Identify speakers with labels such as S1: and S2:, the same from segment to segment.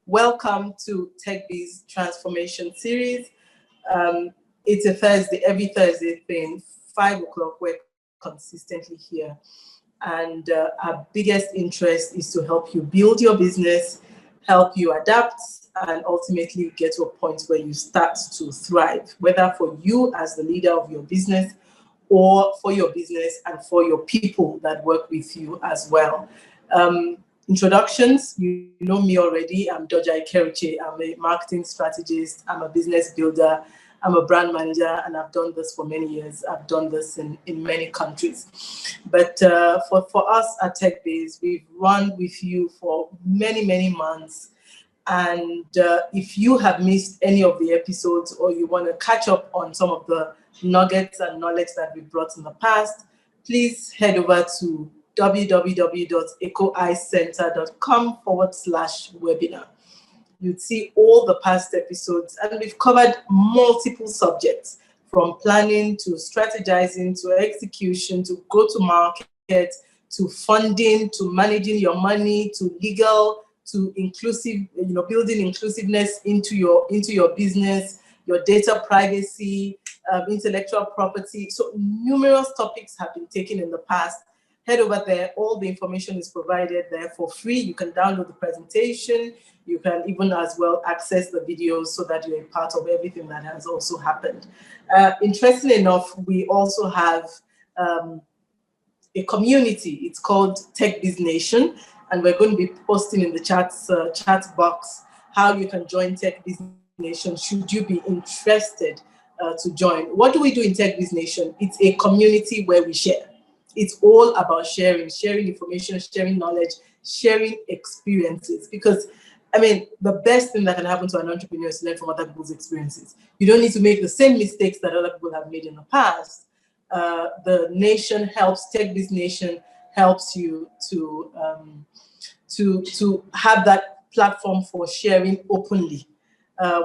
S1: Welcome to TechBiz Transformation Series. It's a Thursday, every Thursday thing, 5 o'clock, we're consistently here. And our biggest interest is to help you build your business, help you adapt, and ultimately get to a point where you start to thrive, whether for you as the leader of your business or for your business and for your people that work with you as well. Introductions, you know me already. I'm Dojai Keriche. I'm a marketing strategist. I'm a business builder. I'm a brand manager, and I've done this for many years. I've done this in many countries. But for us at TechBiz, we've run with you for many, many months. And if you have missed any of the episodes or you want to catch up on some of the nuggets and knowledge that we brought in the past, please head over to www.ecoicecenter.com/webinar. You'd see all the past episodes, and we've covered multiple subjects from planning to strategizing to execution to go-to-market to funding to managing your money to legal to inclusive, building inclusiveness into your business, your data privacy, intellectual property. So numerous topics have been taken in the past. Head over there. All the information is provided there for free. You can download the presentation. You can even as well access the videos so that you're a part of everything that has also happened. Interestingly enough, we also have a community. It's called TechBiz Nation, and we're going to be posting in the chat box how you can join TechBiz Nation should you be interested to join. What do we do in TechBiz Nation? It's a community where we share. It's all about sharing information, sharing knowledge, sharing experiences. Because, the best thing that can happen to an entrepreneur is to learn from other people's experiences. You don't need to make the same mistakes that other people have made in the past. The nation helps, TechBiz Nation helps you to have that platform for sharing openly.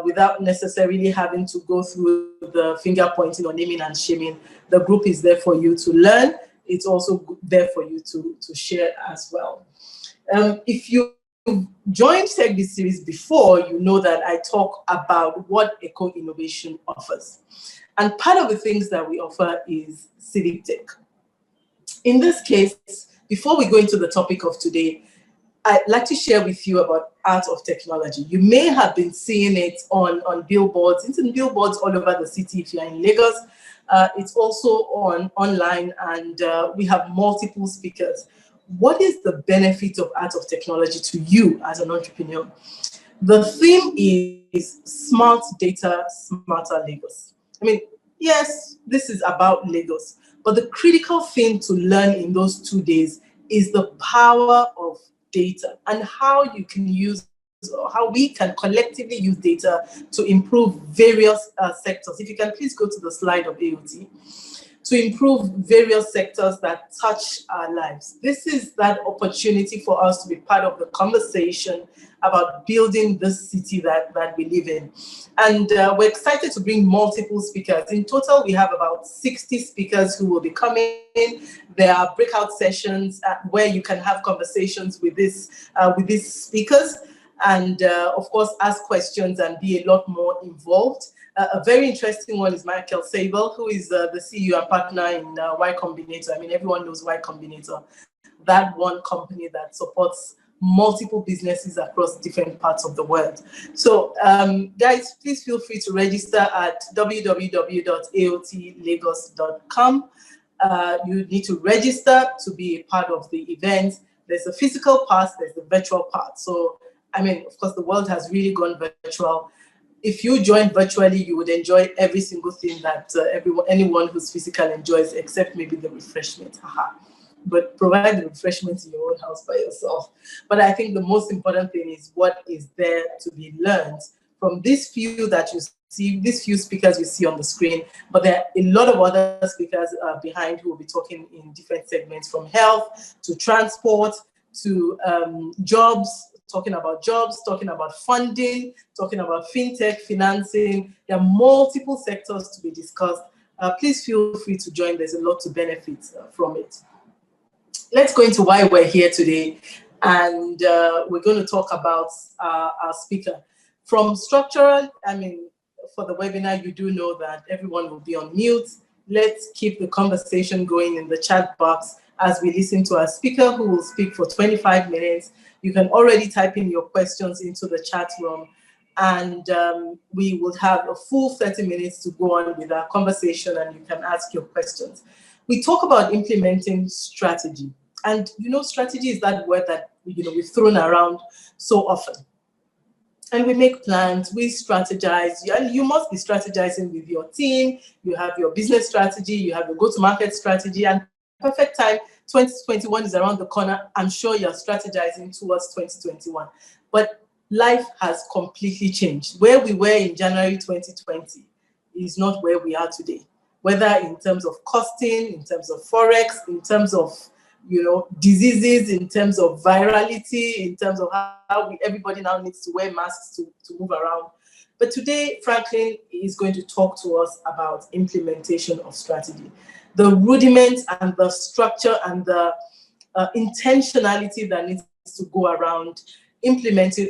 S1: Without necessarily having to go through the finger pointing or naming and shaming. The group is there for you to learn. It's also there for you to share as well. If you joined TechBiz series before, you know that I talk about what eco-innovation offers. And part of the things that we offer is civic tech. In this case, before we go into the topic of today, I'd like to share with you about art of technology. You may have been seeing it on billboards. It's in billboards all over the city if you're in Lagos. It's also online, and we have multiple speakers. What is the benefit of art of technology to you as an entrepreneur? The theme is smart data, smarter Lagos. Yes, this is about Lagos, but the critical thing to learn in those 2 days is the power of data and how you can use, or how we can collectively use data to improve various sectors. If you can please go to the slide of AOT. To improve various sectors that touch our lives. This is that opportunity for us to be part of the conversation about building this city that we live in. And we're excited to bring multiple speakers. In total, we have about 60 speakers who will be coming in. There are breakout sessions where you can have conversations with these speakers and, of course, ask questions and be a lot more involved. A very interesting one is Michael Sable, who is the CEO and partner in Y Combinator. Everyone knows Y Combinator, that one company that supports multiple businesses across different parts of the world. So, guys, please feel free to register at www.aotlagos.com. You need to register to be a part of the event. There's a physical part, there's the virtual part. So, of course, the world has really gone virtual. If you join virtually, you would enjoy every single thing that anyone who's physical enjoys, except maybe the refreshment. But provide the refreshment in your own house by yourself. But I think the most important thing is what is there to be learned from these few that you see, these few speakers you see on the screen. But there are a lot of other speakers behind who will be talking in different segments, from health to transport to jobs, talking about funding, talking about fintech, financing. There are multiple sectors to be discussed. Please feel free to join. There's a lot to benefit from it. Let's go into why we're here today. And we're going to talk about our speaker. From structural, for the webinar, you do know that everyone will be on mute. Let's keep the conversation going in the chat box as we listen to our speaker, who will speak for 25 minutes. You can already type in your questions into the chat room, and we will have a full 30 minutes to go on with our conversation, and you can ask your questions. We talk about implementing strategy. And, strategy is that word that, we've thrown around so often. And we make plans, we strategize, and you must be strategizing with your team. You have your business strategy, you have your go-to-market strategy, and perfect time, 2021 is around the corner. I'm sure you're strategizing towards 2021. But life has completely changed. Where we were in January 2020 is not where we are today, whether in terms of costing, in terms of Forex, in terms of diseases, in terms of virality, in terms of how everybody now needs to wear masks to move around. But today, Franklin is going to talk to us about implementation of strategy, the rudiments and the structure and the intentionality that needs to go around implementing,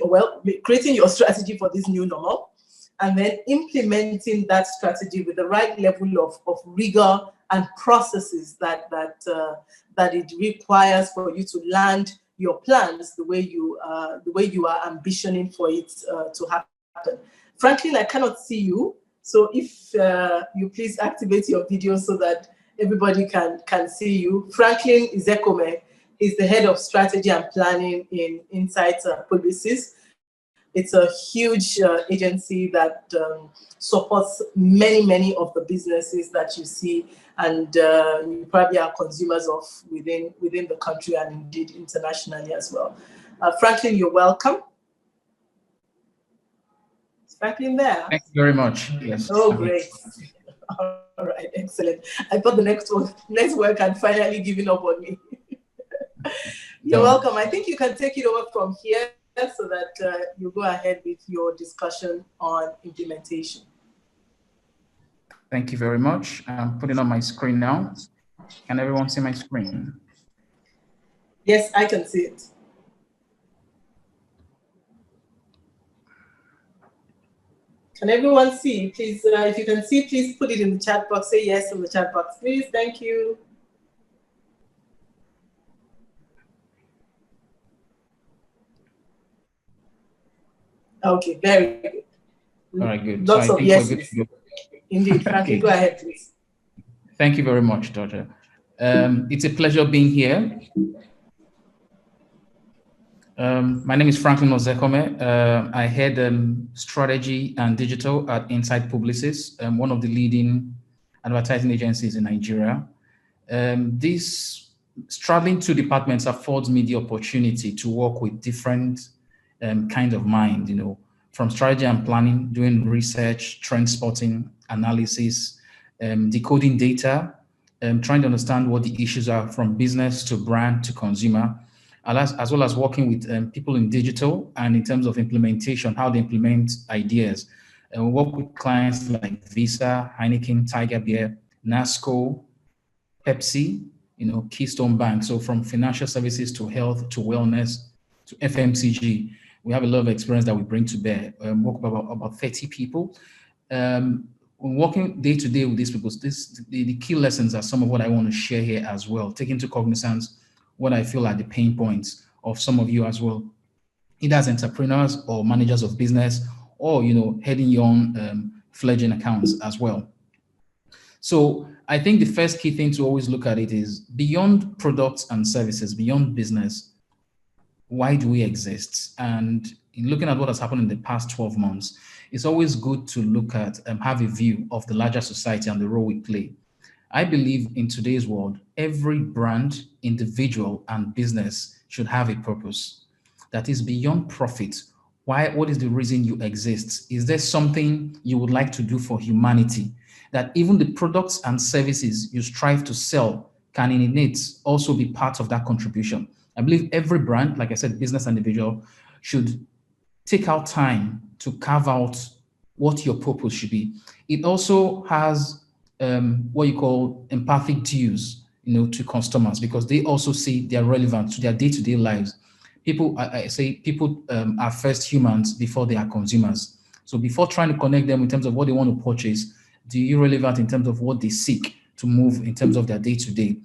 S1: creating your strategy for this new normal, and then implementing that strategy with the right level of rigor and processes that it requires for you to land your plans the way you are ambitioning for it to happen. Franklin, I cannot see you, so if you please activate your video so that everybody can see you. Franklin Zekome is the head of strategy and planning in Insight Publicis. It's a huge agency that supports many of the businesses that you see, and you probably are consumers of within the country and indeed internationally as well. Franklin, you're welcome. Is Franklin there?
S2: Thank you very much. Yes.
S1: Oh, great. All right, excellent. I thought the next work had finally given up on me. You're welcome. I think you can take it over from here so that you go ahead with your discussion on implementation.
S2: Thank you very much. I'm putting on my screen now. Can everyone see my screen?
S1: Yes, I can see it. Can everyone see? Please, if you can see, please put it in the chat box. Say yes in the chat box, please. Thank you. Okay, very good.
S2: All right, good.
S1: Lots
S2: so
S1: of yeses. Indeed, Frankie,
S2: okay.
S1: Go ahead, please.
S2: Thank you very much, Dr. It's a pleasure being here. My name is Franklin Ozekome. I head strategy and digital at Insight Publicis, one of the leading advertising agencies in Nigeria. This traveling to departments affords me the opportunity to work with different kind of mind, from strategy and planning, doing research, trend spotting, analysis, decoding data, trying to understand what the issues are from business to brand to consumer, as well as working with people in digital and in terms of implementation, how they implement ideas. And we work with clients like Visa, Heineken, Tiger Beer, NASCO, Pepsi, Keystone Bank. So from financial services to health to wellness to FMCG, we have a lot of experience that we bring to bear. Work with about 30 people. Working day to day with these people, the key lessons are some of what I want to share here as well, take into cognizance what I feel are the pain points of some of you as well, either as entrepreneurs or managers of business, or heading your own fledgling accounts as well. So I think the first key thing to always look at it is beyond products and services, beyond business, why do we exist? And in looking at what has happened in the past 12 months, it's always good to look at have a view of the larger society and the role we play. I believe in today's world, every brand, individual, and business should have a purpose that is beyond profit. What is the reason you exist? Is there something you would like to do for humanity? That even the products and services you strive to sell can in it also be part of that contribution. I believe every brand, like I said, business and individual, should take out time to carve out what your purpose should be. It also has what you call empathic dues, to customers, because they also see their relevance to their day-to-day lives. I say people are first humans before they are consumers. So before trying to connect them in terms of what they want to purchase, do you relevant in terms of what they seek to move in terms of their day-to-day?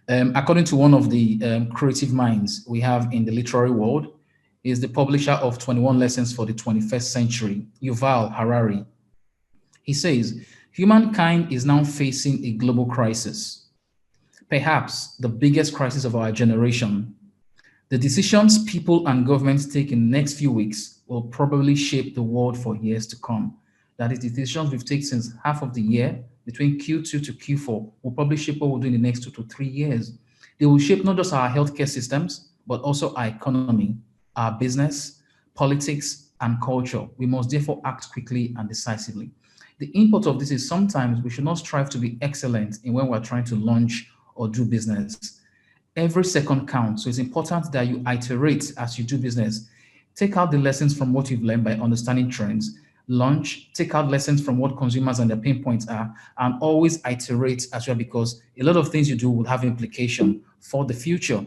S2: According to one of the creative minds we have in the literary world, is the publisher of 21 Lessons for the 21st Century, Yuval Harari. He says, humankind is now facing a global crisis, perhaps the biggest crisis of our generation. The decisions people and governments take in the next few weeks will probably shape the world for years to come. That is, the decisions we've taken since half of the year, between Q2 to Q4, will probably shape what we'll do in the next 2 to 3 years. They will shape not just our healthcare systems, but also our economy, our business, politics, and culture. We must therefore act quickly and decisively. The import of this is sometimes we should not strive to be excellent in when we're trying to launch or do business. Every second counts. So it's important that you iterate as you do business. Take out the lessons from what you've learned by understanding trends. Launch, take out lessons from what consumers and their pain points are, and always iterate as well, because a lot of things you do will have implication for the future.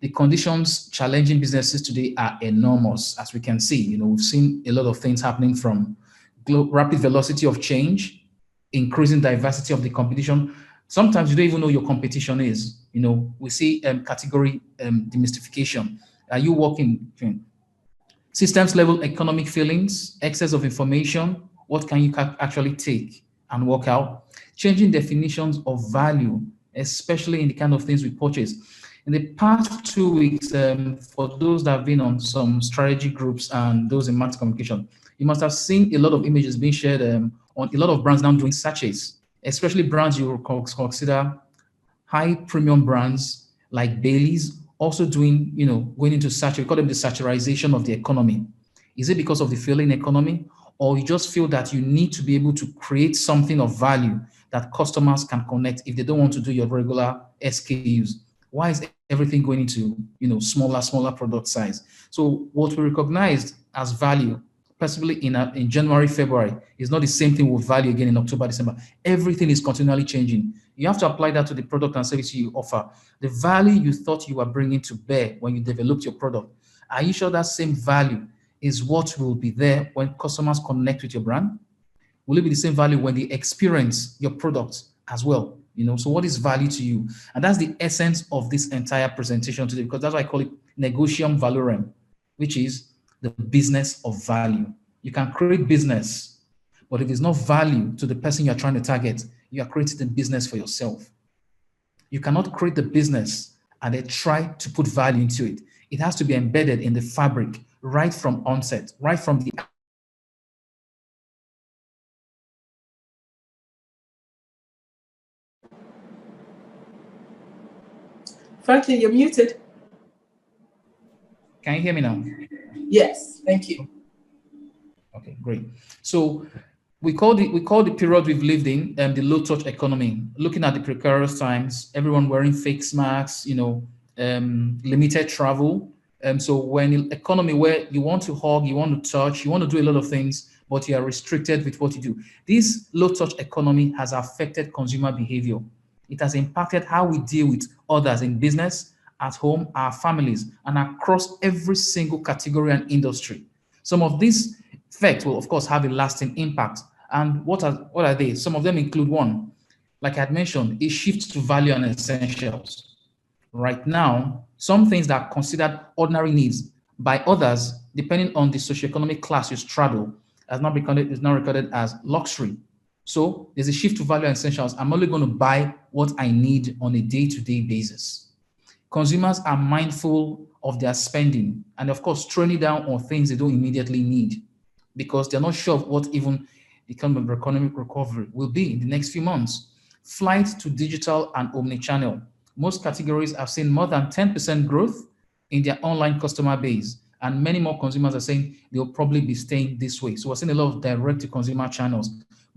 S2: The conditions challenging businesses today are enormous, as we can see. We've seen a lot of things happening, from rapid velocity of change, increasing diversity of the competition. Sometimes you don't even know your competition is. We see category demystification. Are you working systems level economic feelings, excess of information? What can you actually take and work out? Changing definitions of value, especially in the kind of things we purchase. In the past 2 weeks, for those that have been on some strategy groups and those in mass communication, you must have seen a lot of images being shared on a lot of brands now doing sachets, especially brands you consider high premium brands like Bailey's, also doing, going into sachet. We call them the satirization of the economy. Is it because of the failing economy, or you just feel that you need to be able to create something of value that customers can connect if they don't want to do your regular SKUs? Why is everything going into, smaller product size? So what we recognized as value, possibly in January, February, is not the same thing with value again in October, December. Everything is continually changing. You have to apply that to the product and service you offer. The value you thought you were bringing to bear when you developed your product, are you sure that same value is what will be there when customers connect with your brand? Will it be the same value when they experience your product as well? So what is value to you? And that's the essence of this entire presentation today, because that's why I call it Negotium Valorem, which is the business of value. You can create business, but if there's no value to the person you're trying to target, you are creating the business for yourself. You cannot create the business and then try to put value into it. It has to be embedded in the fabric right from onset, right from the
S1: Franklin, you're muted.
S2: Can you hear me now?
S1: Yes, thank you.
S2: Okay, great. So we call the period we've lived in the low touch economy. Looking at the precarious times, everyone wearing face masks, limited travel. So when the economy where you want to hug, you want to touch, you want to do a lot of things, but you are restricted with what you do. This low touch economy has affected consumer behavior. It has impacted how we deal with others in business, at home, our families, and across every single category and industry. Some of these effects will, of course, have a lasting impact. And what are they? Some of them include one, like I had mentioned, a shift to value and essentials. Right now, some things that are considered ordinary needs by others, depending on the socioeconomic class you straddle, is now recorded as luxury. So there's a shift to value and essentials. I'm only going to buy what I need on a day-to-day basis. Consumers are mindful of their spending and, of course, training down on things they don't immediately need because they're not sure of what even the kind of economic recovery will be in the next few months. Flight to digital and omnichannel. Most categories have seen more than 10% growth in their online customer base, and many more consumers are saying they'll probably be staying this way. So we're seeing a lot of direct-to-consumer channels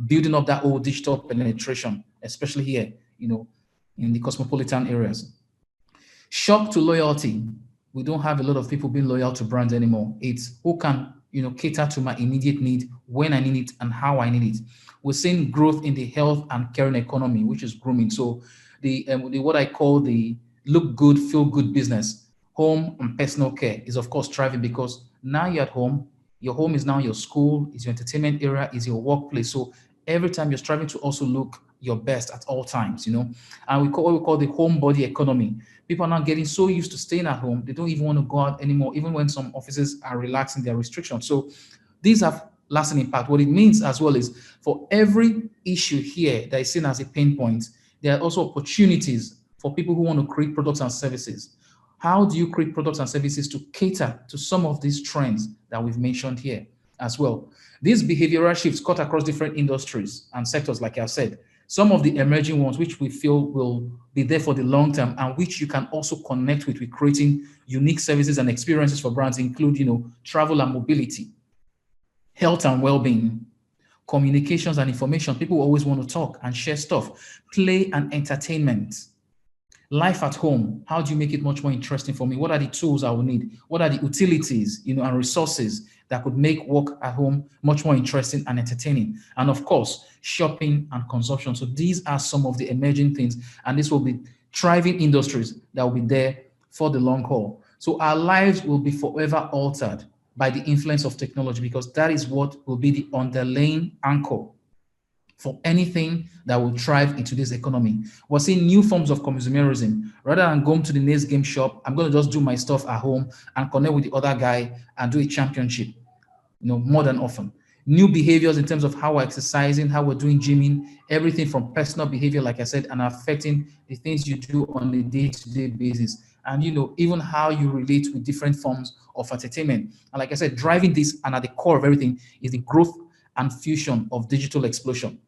S2: building up that old digital penetration, especially here, in the cosmopolitan areas. Shock to loyalty. We don't have a lot of people being loyal to brands anymore. It's who can, cater to my immediate need, when I need it, and how I need it. We're seeing growth in the health and caring economy, which is grooming. So the what I call the look good, feel good business. home and personal care is of course thriving because now you're at home. Your home is now your school, is your entertainment area, is your workplace. So every time you're striving to also look your best at all times, And we call what we call the homebody economy. People are now getting so used to staying at home, they don't even want to go out anymore, even when some offices are relaxing their restrictions. So these have lasting impact. What it means as well is for every issue here that is seen as a pain point, there are also opportunities for people who want to create products and services. How do you create products and services to cater to some of these trends that we've mentioned here as well? These behavioral shifts cut across different industries and sectors, like I said. Some of the emerging ones, which we feel will be there for the long term and which you can also connect with creating unique services and experiences for brands include, travel and mobility, health and well-being, communications and information. People always want to talk and share stuff, play and entertainment, life at home. How do you make it much more interesting for me? What are the tools I will need? What are the utilities, and resources that could make work at home much more interesting and entertaining? And of course, shopping and consumption. So these are some of the emerging things, and this will be thriving industries that will be there for the long haul. So our lives will be forever altered by the influence of technology, because that is what will be the underlying anchor for anything that will thrive in today's economy. We're seeing new forms of consumerism. Rather than going to the next game shop, I'm going to just do my stuff at home and connect with the other guy and do a championship, more than often. New behaviors in terms of how we're exercising, how we're doing gymming, everything from personal behavior, like I said, and affecting the things you do on a day-to-day basis. And, even how you relate with different forms of entertainment. And like I said, driving this and at the core of everything is the growth and fusion of digital explosion.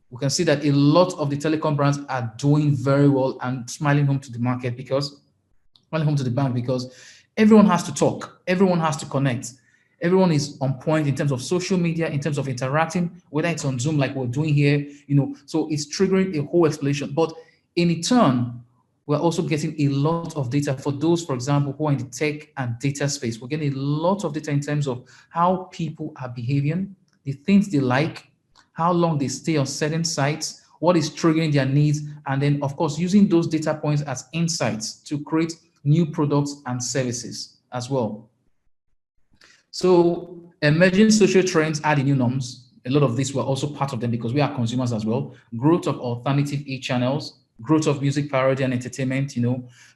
S2: We can see that a lot of the telecom brands are doing very well and smiling home to the market smiling home to the bank, because everyone has to talk, everyone has to connect, everyone is on point in terms of social media, in terms of interacting, whether it's on Zoom like we're doing here, so it's triggering a whole explosion. But in turn, we're also getting a lot of data for those, for example, who are in the tech and data space. We're getting a lot of data in terms of how people are behaving, the things they like, how long they stay on certain sites, what is triggering their needs, and then, of course, using those data points as insights to create new products and services as well. So emerging social trends are the new norms. A lot of these were also part of them because we are consumers as well. Growth of alternative e-channels, growth of music parody and entertainment,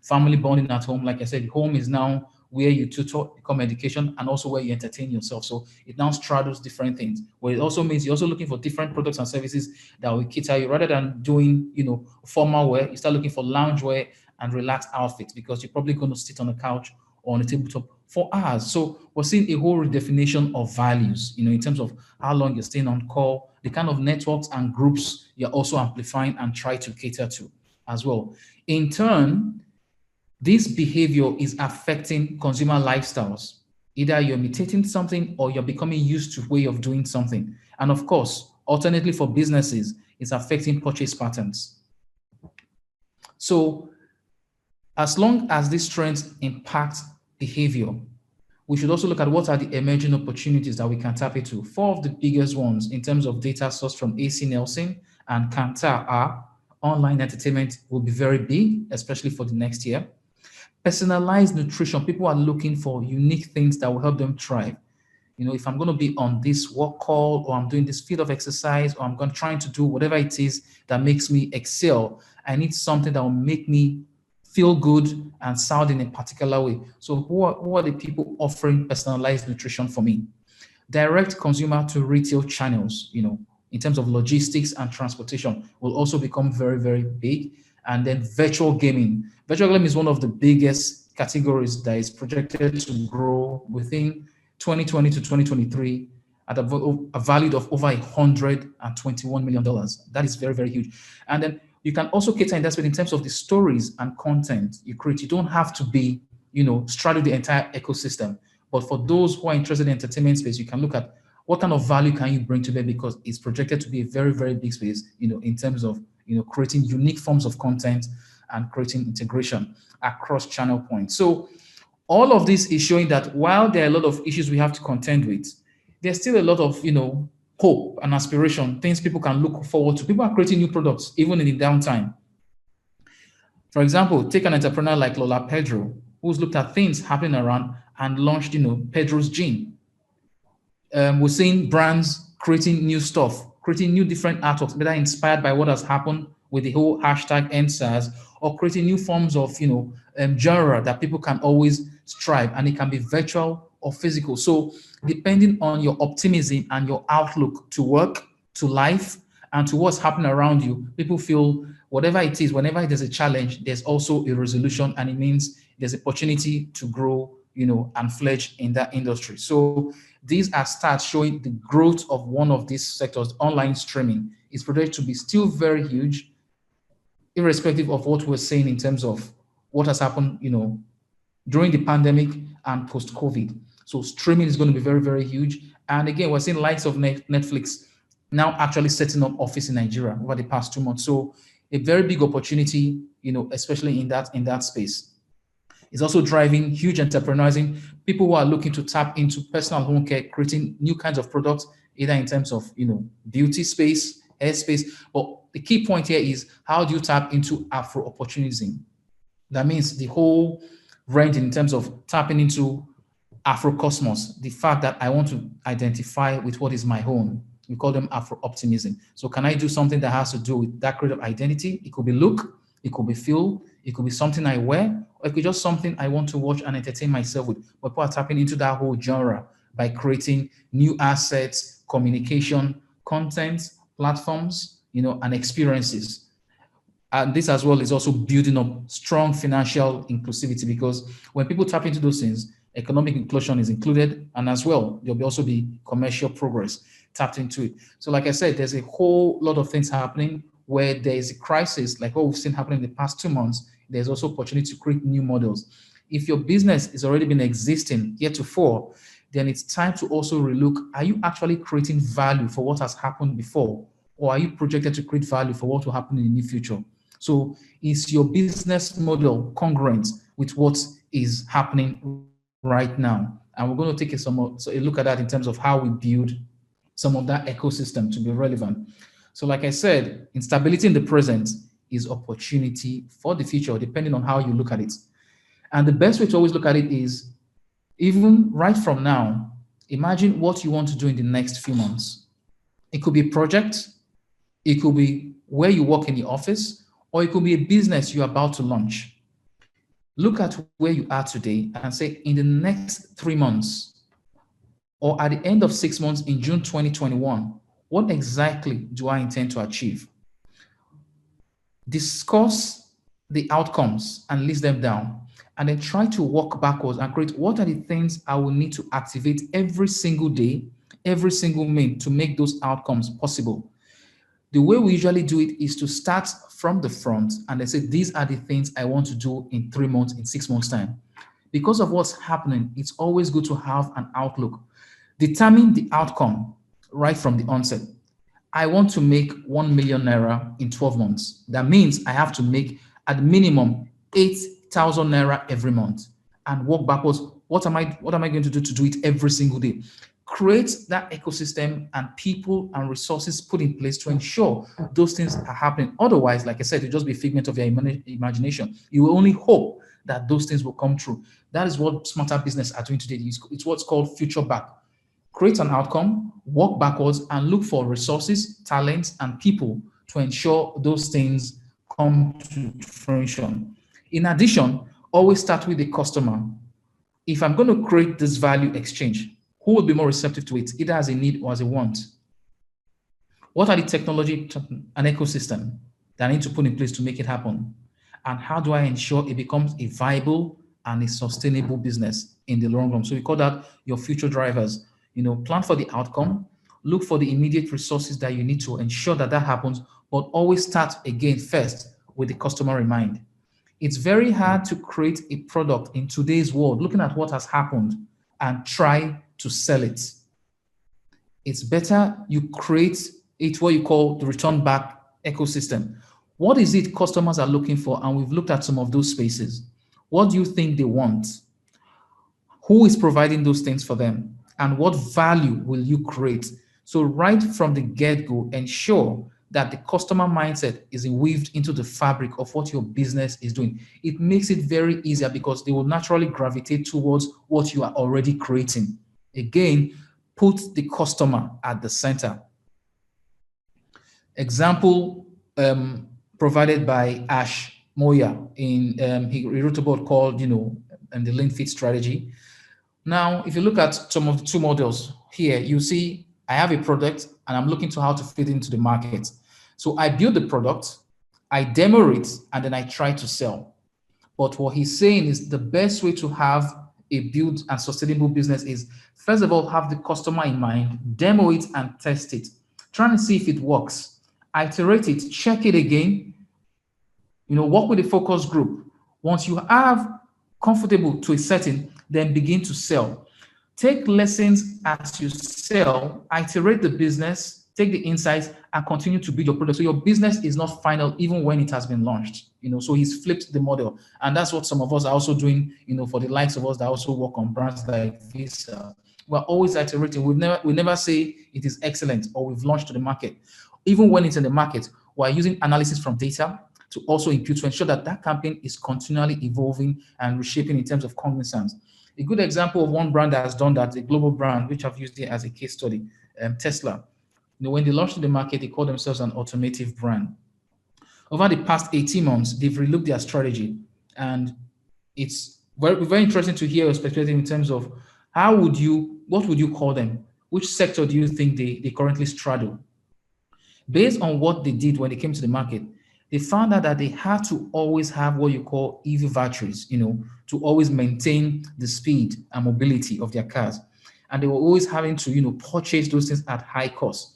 S2: family bonding at home. Like I said, home is now where you tutor, become education, and also where you entertain yourself. So it now straddles different things. Well, it also means you're also looking for different products and services that will cater you. Rather than doing, formal wear, you start looking for lounge wear and relaxed outfits, because you're probably going to sit on a couch or on a tabletop for hours. So we're seeing a whole redefinition of values, in terms of how long you're staying on call, the kind of networks and groups you're also amplifying and try to cater to as well. In turn, this behavior is affecting consumer lifestyles. Either you're imitating something or you're becoming used to a way of doing something. And of course, alternately for businesses, it's affecting purchase patterns. So as long as these trends impact behavior, we should also look at what are the emerging opportunities that we can tap into. 4 of the biggest ones in terms of data sourced from AC Nielsen and Kantar are: online entertainment will be very big, especially for the next year. Personalized nutrition. People are looking for unique things that will help them thrive. If I'm going to be on this work call, or I'm doing this field of exercise, or I'm trying to do whatever it is that makes me excel, I need something that will make me feel good and sound in a particular way. So who are the people offering personalized nutrition for me? Direct consumer to retail channels, in terms of logistics and transportation, will also become very, very big. And then virtual gaming. Virtual gaming is one of the biggest categories that is projected to grow within 2020 to 2023 at a value of over $121 million. That is very, very huge. And then you can also cater in that space in terms of the stories and content you create. You don't have to be, straddle the entire ecosystem. But for those who are interested in entertainment space, you can look at what kind of value can you bring to them, because it's projected to be a very, very big space, in terms of, creating unique forms of content and creating integration across channel points. So all of this is showing that while there are a lot of issues we have to contend with, there's still a lot of, hope and aspiration, things people can look forward to. People are creating new products, even in the downtime. For example, take an entrepreneur like Lola Pedro. who's looked at things happening around and launched, Pedro's Gin. We're seeing brands creating new stuff, creating new different artworks, whether inspired by what has happened with the whole hashtag NSAS, or creating new forms of, genre that people can always strive, and it can be virtual or physical. So depending on your optimism and your outlook to work, to life, and to what's happening around you, people feel whatever it is, whenever there's a challenge, there's also a resolution, and it means there's opportunity to grow, and fledge in that industry. So these are stats showing the growth of one of these sectors. Online streaming is projected to be still very huge, irrespective of what we're saying in terms of what has happened, during the pandemic and post-COVID. So streaming is going to be very, very huge. And again, we're seeing likes of Netflix now actually setting up office in Nigeria over the past 2 months. So a very big opportunity, especially in that space. It's also driving huge entrepreneurship. People who are looking to tap into personal home care, creating new kinds of products, either in terms of beauty space, hair space. But the key point here is, how do you tap into Afro opportunism? That means the whole range in terms of tapping into Afro cosmos, the fact that I want to identify with what is my own. We call them Afro optimism. So can I do something that has to do with that creative identity? It could be look, it could be feel, it could be something I wear, or it could be just something I want to watch and entertain myself with. But people are tapping into that whole genre by creating new assets, communication, content, platforms, and experiences. And this as well is also building up strong financial inclusivity, because when people tap into those things, economic inclusion is included, and as well, there'll also be commercial progress tapped into it. So like I said, there's a whole lot of things happening where there is a crisis, like what we've seen happening in the past 2 months. There's also opportunity to create new models. If your business is already been existing heretofore, then it's time to also relook, are you actually creating value for what has happened before? Or are you projected to create value for what will happen in the near future? So is your business model congruent with what is happening right now? And we're going to take a look at that in terms of how we build some of that ecosystem to be relevant. So like I said, instability in the present is opportunity for the future, depending on how you look at it. And the best way to always look at it is, even right from now, imagine what you want to do in the next few months. It could be a project, it could be where you work in the office, or it could be a business you're about to launch. Look at where you are today and say, in the next 3 months, or at the end of 6 months in June 2021, what exactly do I intend to achieve? Discuss the outcomes and list them down, and then try to walk backwards and create, what are the things I will need to activate every single day, every single minute to make those outcomes possible. The way we usually do it is to start from the front and then say, these are the things I want to do in 3 months, in 6 months' time. Because of what's happening, it's always good to have an outlook. Determine the outcome right from the onset. I want to make 1 million naira in 12 months. That means I have to make at minimum 8,000 naira every month, and work backwards. What am I going to do it every single day? Create that ecosystem and people and resources put in place to ensure those things are happening. Otherwise, like I said, it'll just be a figment of your imagination. You will only hope that those things will come true. That is what smarter business are doing today. It's what's called future back. Create an outcome, work backwards, and look for resources, talents, and people to ensure those things come to fruition. In addition, always start with the customer. If I'm going to create this value exchange, who will be more receptive to it, either as a need or as a want? What are the technology and ecosystem that I need to put in place to make it happen? And how do I ensure it becomes a viable and a sustainable business in the long run? So we call that your future drivers. Plan for the outcome, look for the immediate resources that you need to ensure that that happens, but always start again first with the customer in mind. It's very hard to create a product in today's world, looking at what has happened, and try to sell it. It's better you create it, what you call the return back ecosystem. What is it customers are looking for? And we've looked at some of those spaces. What do you think they want? Who is providing those things for them? And what value will you create? So right from the get-go, ensure that the customer mindset is weaved into the fabric of what your business is doing, it makes it very easier because they will naturally gravitate towards what you are already creating. Again, put the customer at the center. Example provided by Ash Moya he wrote a book called, the Lean Fit Strategy. Now, if you look at some of the two models here, you see I have a product and I'm looking to how to fit into the market. So I build the product, I demo it, and then I try to sell. But what he's saying is the best way to have a build and sustainable business is, first of all, have the customer in mind, demo it and test it, trying to see if it works, iterate it, check it again, work with a focus group. Once you have comfortable to a setting, then begin to sell. Take lessons as you sell, iterate the business, take the insights, and continue to build your product. So your business is not final even when it has been launched. So he's flipped the model. And that's what some of us are also doing, for the likes of us that also work on brands like Visa. We're always iterating. We never say it is excellent or we've launched to the market. Even when it's in the market, we're using analysis from data to also impute to ensure that that campaign is continually evolving and reshaping in terms of cognizance. A good example of one brand that has done that, a global brand, which I've used it as a case study, Tesla. When they launched in the market, they called themselves an automotive brand. Over the past 18 months, they've relooked their strategy. And it's very, very interesting to hear your perspective in terms of what would you call them? Which sector do you think they currently straddle? Based on what they did when they came to the market, they found out that they had to always have what you call EV batteries, to always maintain the speed and mobility of their cars. And they were always having to, purchase those things at high cost.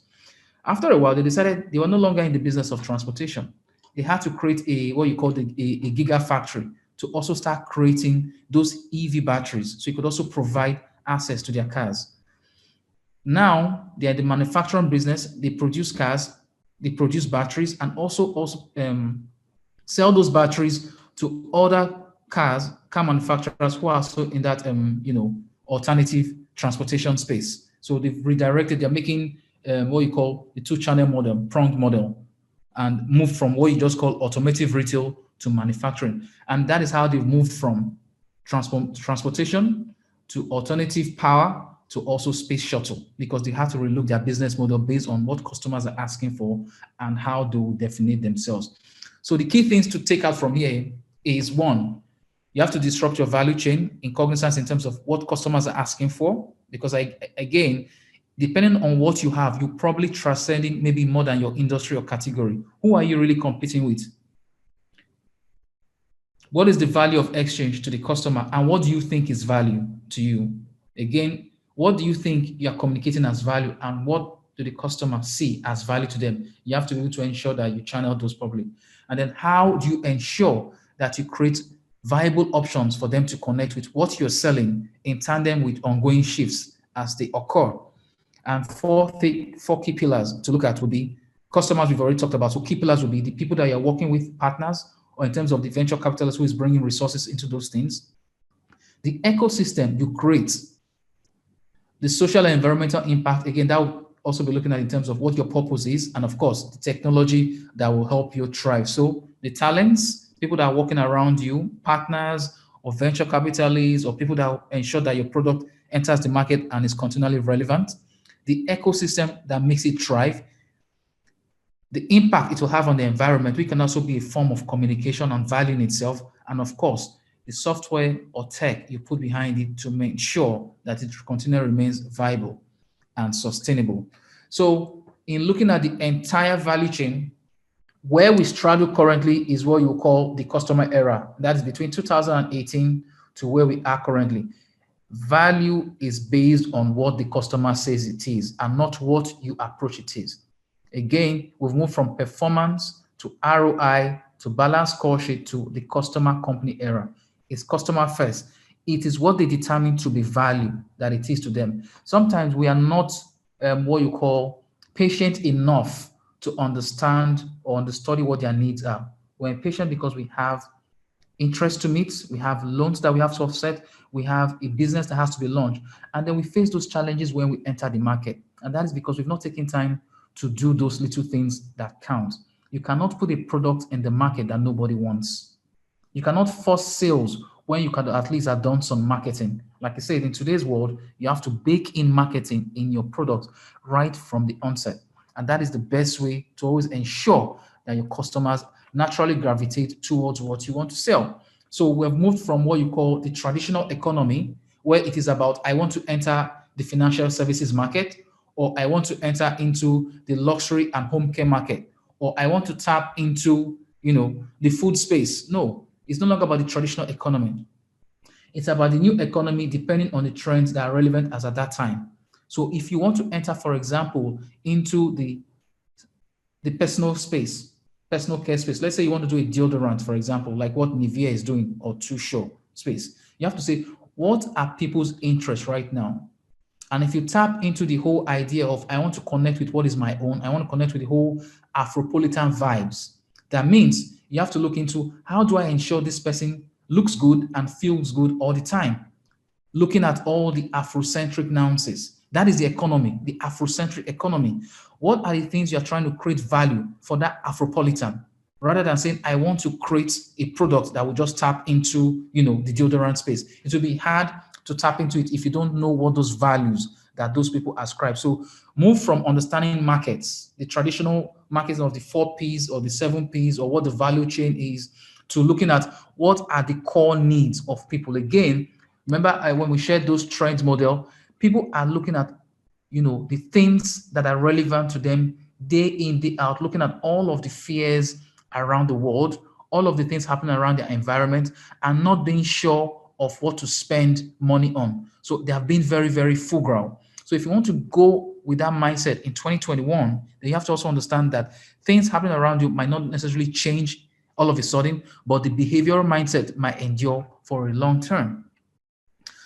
S2: After a while, they decided they were no longer in the business of transportation. They had to create a gigafactory to also start creating those EV batteries so you could also provide access to their cars. Now, they are the manufacturing business. They produce cars, they produce batteries, and also sell those batteries to other car manufacturers who are also in that alternative transportation space. So they've redirected. They're making what you call the two-channel model, pronged model, and moved from what you just call automotive retail to manufacturing. And that is how they've moved from transportation to alternative power to also space shuttle, because they have to relook their business model based on what customers are asking for and how they will define themselves. So the key things to take out from here is, one, you have to disrupt your value chain in cognizance in terms of what customers are asking for, because again, depending on what you have, you're probably transcending maybe more than your industry or category. Who are you really competing with? What is the value of exchange to the customer, and what do you think is value to you? Again, what do you think you're communicating as value, and what do the customer see as value to them? You have to be able to ensure that you channel those properly. And then how do you ensure that you create viable options for them to connect with what you're selling in tandem with ongoing shifts as they occur? And four key pillars to look at would be customers we've already talked about. So key pillars would be the people that you're working with, partners, or in terms of the venture capitalist who is bringing resources into those things. The ecosystem you create, the social and environmental impact, again, that will also be looking at in terms of what your purpose is, and of course, the technology that will help you thrive. So the talents, people that are working around you, partners or venture capitalists, or people that will ensure that your product enters the market and is continually relevant. The ecosystem that makes it thrive, the impact it will have on the environment, which can also be a form of communication and value in itself, and of course, the software or tech you put behind it to make sure that it continually remains viable and sustainable. So in looking at the entire value chain, where we straddle currently is what you call the customer era. That is between 2018 to where we are currently. Value is based on what the customer says it is and not what you approach it is. Again, we've moved from performance to ROI to balance score sheet to the customer company era. It's customer first. It is what they determine to be value that it is to them. Sometimes we are not what you call patient enough to understand or understudy what their needs are. We're impatient because we have interest to meet, we have loans that we have to offset, we have a business that has to be launched, and then we face those challenges when we enter the market. And that is because we've not taken time to do those little things that count. You cannot put a product in the market that nobody wants. You cannot force sales when you can at least have done some marketing. Like I said, in today's world, you have to bake in marketing in your product right from the onset. And that is the best way to always ensure that your customers naturally gravitate towards what you want to sell. So we've moved from what you call the traditional economy, where it is about, I want to enter the financial services market, or I want to enter into the luxury and home care market, or I want to tap into, the food space. No, it's no longer about the traditional economy. It's about the new economy depending on the trends that are relevant as at that time. So if you want to enter, for example, into the personal space, personal care space, let's say you want to do a deodorant, for example, like what Nivea is doing, or Too Short space, you have to say, what are people's interests right now? And if you tap into the whole idea of, I want to connect with what is my own, I want to connect with the whole Afropolitan vibes, that means you have to look into, how do I ensure this person looks good and feels good all the time? Looking at all the Afrocentric nuances. That is the economy, the Afrocentric economy. What are the things you're trying to create value for that Afropolitan? Rather than saying, I want to create a product that will just tap into, the deodorant space. It will be hard to tap into it if you don't know what those values that those people ascribe. So move from understanding markets, the traditional markets of the 4Ps or the 7Ps, or what the value chain is, to looking at what are the core needs of people. Again, remember when we shared those trends model, people are looking at, the things that are relevant to them day in, day out, looking at all of the fears around the world, all of the things happening around their environment, and not being sure of what to spend money on. So they have been very, very frugal. So if you want to go with that mindset in 2021, then you have to also understand that things happening around you might not necessarily change all of a sudden, but the behavioral mindset might endure for a long term.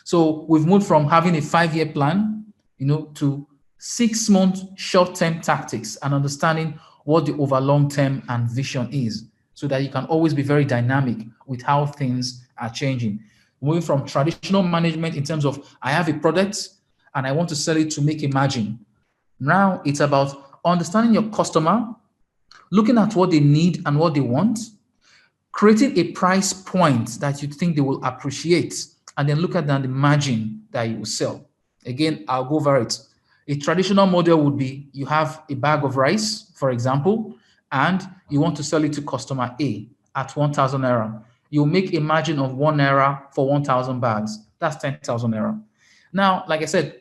S2: So we've moved from having a 5-year plan, to 6-month short-term tactics, and understanding what the over long-term and vision is, so that you can always be very dynamic with how things are changing. Moving from traditional management in terms of, I have a product and I want to sell it to make a margin. Now it's about understanding your customer, looking at what they need and what they want, creating a price point that you think they will appreciate, and then look at the margin that you will sell. Again, I'll go over it. A traditional model would be, you have a bag of rice, for example, and you want to sell it to customer A at 1,000 naira. You'll make a margin of 1 naira for 1,000 bags. That's 10,000 naira. Now, like I said,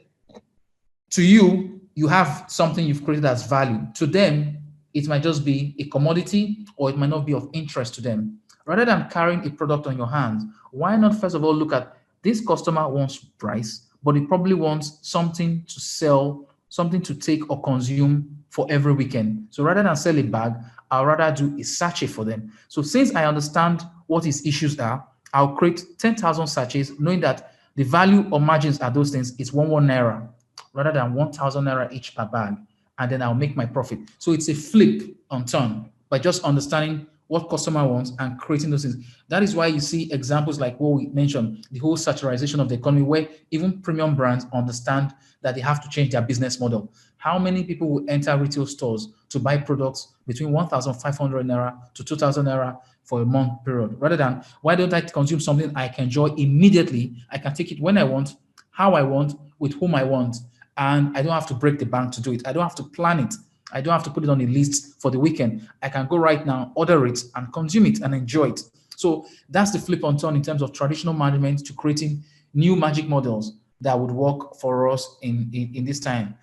S2: to you, you have something you've created as value. To them, it might just be a commodity, or it might not be of interest to them. Rather than carrying a product on your hands, why not first of all look at, this customer wants price, but he probably wants something to sell, something to take or consume for every weekend. So rather than sell a bag, I'll rather do a sachet for them. So since I understand what his issues are, I'll create 10,000 sachets, knowing that the value or margins are those things is 1 naira, rather than 1,000 naira each per bag. And then I'll make my profit. So it's a flip on turn by just understanding what customer wants and creating those things. That is why you see examples like what we mentioned, the whole saturation of the economy, where even premium brands understand that they have to change their business model. How many people will enter retail stores to buy products between 1,500 naira to 2,000 naira for a month period, rather than, why don't I consume something I can enjoy immediately? I can take it when I want, how I want, with whom I want, and I don't have to break the bank to do it. I don't have to plan it. I don't have to put it on a list for the weekend. I can go right now, order it, and consume it and enjoy it. So that's the flip on turn in terms of traditional management to creating new magic models that would work for us in this time.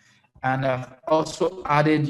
S2: And I've also added,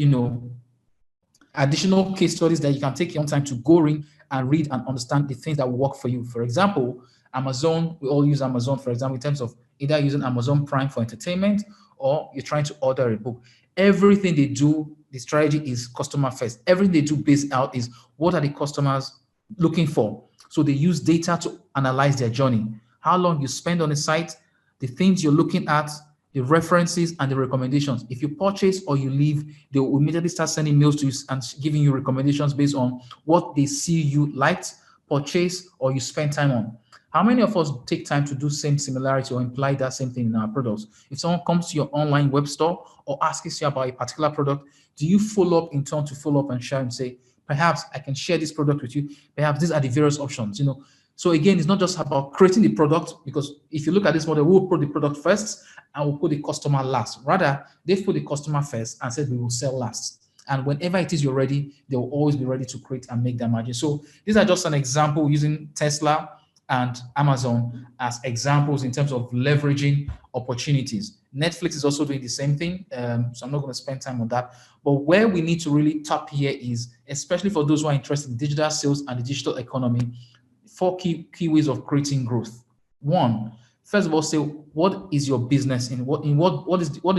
S2: additional case studies that you can take your own time to go in and read and understand the things that will work for you. For example, Amazon, we all use Amazon, for example, in terms of either using Amazon Prime for entertainment, or you're trying to order a book. Everything they do, the strategy is customer first. Everything they do based out is, what are the customers looking for? So they use data to analyze their journey. How long you spend on the site, the things you're looking at, the references and the recommendations. If you purchase or you leave, they will immediately start sending mails to you and giving you recommendations based on what they see you liked, purchase, or you spend time on. How many of us take time to do same similarity or imply that same thing in our products? If someone comes to your online web store or asks you about a particular product, do you follow up in turn to follow up and share and say, perhaps I can share this product with you. Perhaps these are the various options, So again, it's not just about creating the product, because if you look at this model, we'll put the product first and we'll put the customer last. Rather, they've put the customer first and said we will sell last. And whenever it is you're ready, they will always be ready to create and make their margin. So these are just an example using Tesla and Amazon as examples in terms of leveraging opportunities. Netflix is also doing the same thing, so I'm not going to spend time on that. But where we need to really tap here is, especially for those who are interested in digital sales and the digital economy, 4 key ways of creating growth. One, first of all, say what is your business what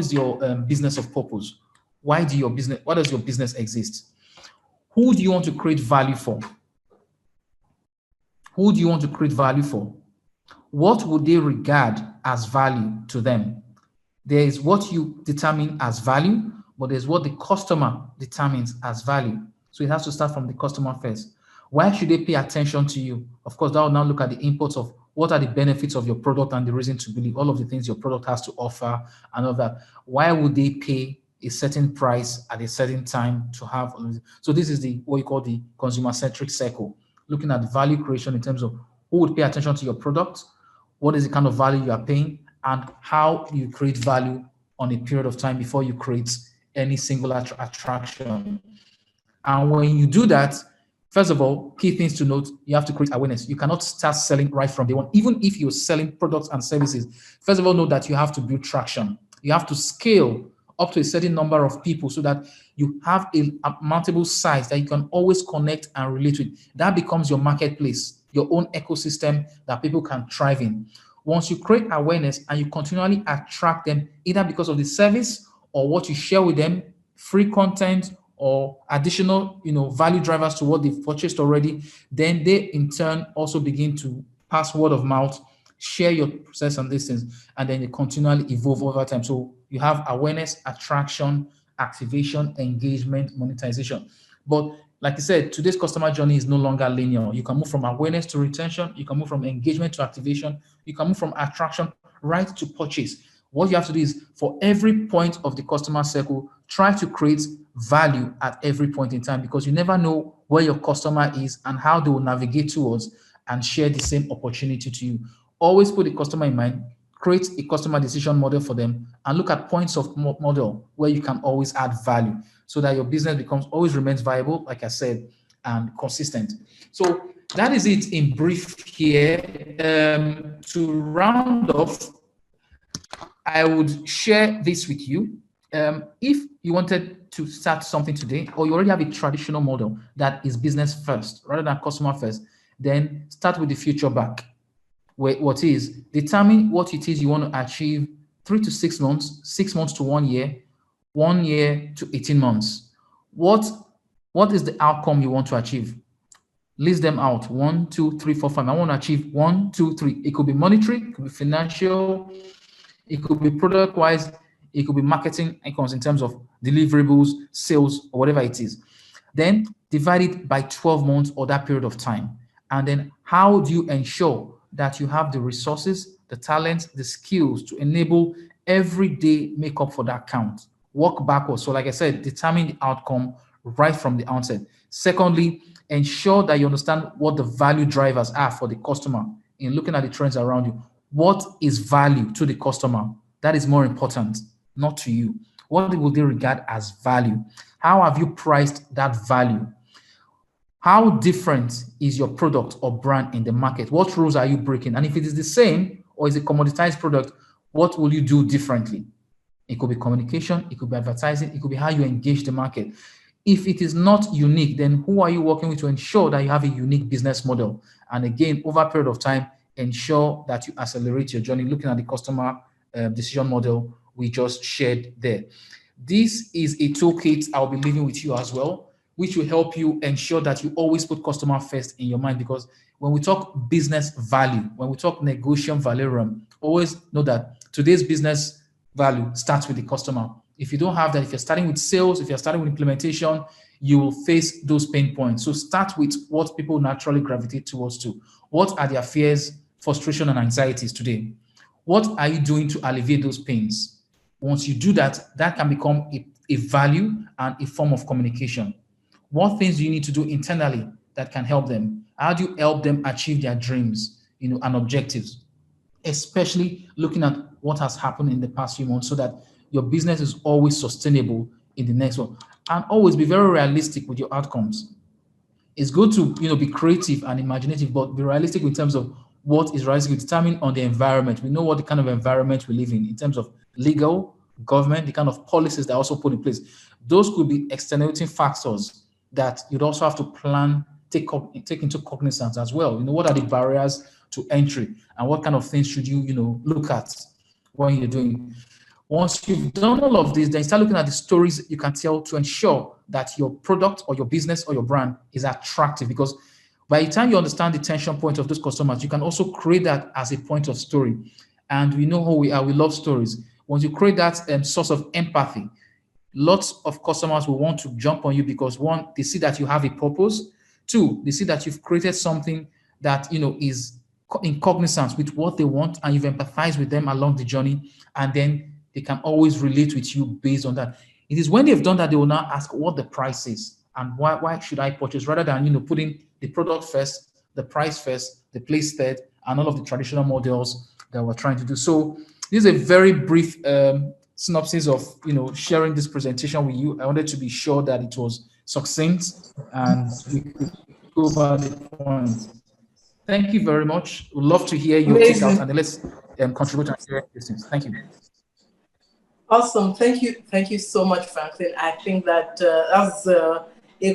S2: is your business of purpose? Why does your business exist? Who do you want to create value for? Who do you want to create value for? What would they regard as value to them? There is what you determine as value, but there's what the customer determines as value. So it has to start from the customer first. Why should they pay attention to you? Of course, that will now look at the inputs of what are the benefits of your product and the reason to believe, all of the things your product has to offer and all that. Why would they pay a certain price at a certain time to have? So this is what you call the consumer-centric circle, looking at value creation in terms of who would pay attention to your product, what is the kind of value you are paying, and how you create value on a period of time before you create any single attraction. And when you do that, first of all, key things to note, you have to create awareness. You cannot start selling right from day one, even if you're selling products and services. First of all, know that you have to build traction. You have to scale up to a certain number of people so that you have a mountable size that you can always connect and relate with. That becomes your marketplace, your own ecosystem that people can thrive in. Once you create awareness and you continually attract them, either because of the service or what you share with them, free content or additional, value drivers to what they've purchased already, then they in turn also begin to pass word of mouth, share your process and these things, and then they continually evolve over time. So you have awareness, attraction, activation, engagement, monetization. But like I said, today's customer journey is no longer linear. You can move from awareness to retention. You can move from engagement to activation. You can move from attraction right to purchase. What you have to do is, for every point of the customer circle, try to create value at every point in time, because you never know where your customer is and how they will navigate towards and share the same opportunity to you. Always put the customer in mind, create a customer decision model for them, and look at points of model where you can always add value so that your business always remains viable, like I said, and consistent. So that is it in brief here. To round off, I would share this with you. If you wanted to start something today, or you already have a traditional model that is business first rather than customer first, then start with the future back. What is, determine what it is you want to achieve 3 to 6 months, 6 months to 1 year, 1 year to 18 months. What is the outcome you want to achieve? List them out. 1, 2, 3, 4, 5. I want to achieve 1, 2, 3. It could be monetary, it could be financial, it could be product wise, it could be marketing icons in terms of deliverables, sales, or whatever it is. Then divide it by 12 months or that period of time. And then how do you ensure that you have the resources, the talent, the skills to enable every day make up for that count? Work backwards. So like I said, determine the outcome right from the outset. Secondly, ensure that you understand what the value drivers are for the customer in looking at the trends around you. What is value to the customer? That is more important, not to you. What will they regard as value? How have you priced that value? How different is your product or brand in the market? What rules are you breaking? And if it is the same or is a commoditized product, what will you do differently? It could be communication, it could be advertising, it could be how you engage the market. If it is not unique, then who are you working with to ensure that you have a unique business model? And again, over a period of time, ensure that you accelerate your journey, looking at the customer decision model we just shared there. This is a toolkit I'll be leaving with you as well, which will help you ensure that you always put customer first in your mind. Because when we talk business value, when we talk negotiation valorum, always know that today's business value starts with the customer. If you don't have that, if you're starting with sales, if you're starting with implementation, you will face those pain points. So start with what people naturally gravitate towards to. What are their fears? frustration and anxieties today. What are you doing to alleviate those pains? Once you do that, that can become a value and a form of communication. What things do you need to do internally that can help them? How do you help them achieve their dreams, and objectives? Especially looking at what has happened in the past few months so that your business is always sustainable in the next one. And always be very realistic with your outcomes. It's good to be creative and imaginative, but be realistic in terms of what is realistic, determine on the environment. We know what the kind of environment we live in terms of legal, government, the kind of policies that are also put in place. Those could be extenuating factors that you'd also have to plan, take into cognizance as well. What are the barriers to entry and what kind of things should you look at when you're doing. Once you've done all of this, then start looking at the stories you can tell to ensure that your product or your business or your brand is attractive. Because by the time you understand the tension point of those customers, you can also create that as a point of story. And we know how we are. We love stories. Once you create that source of empathy, lots of customers will want to jump on you because, one, they see that you have a purpose. Two, they see that you've created something that is in cognizance with what they want, and you've empathized with them along the journey, and then they can always relate with you based on that. It is when they've done that, they will now ask what the price is and why should I purchase, rather than putting the product first, the price first, the place third, and all of the traditional models that we're trying to do. So this is a very brief synopsis of sharing this presentation with you. I wanted to be sure that it was succinct and we could go over the points. Thank you very much. We'd love to hear your take out, and let's contribute and share questions. Thank you.
S1: Awesome. Thank you so much, Franklin. I think that that's a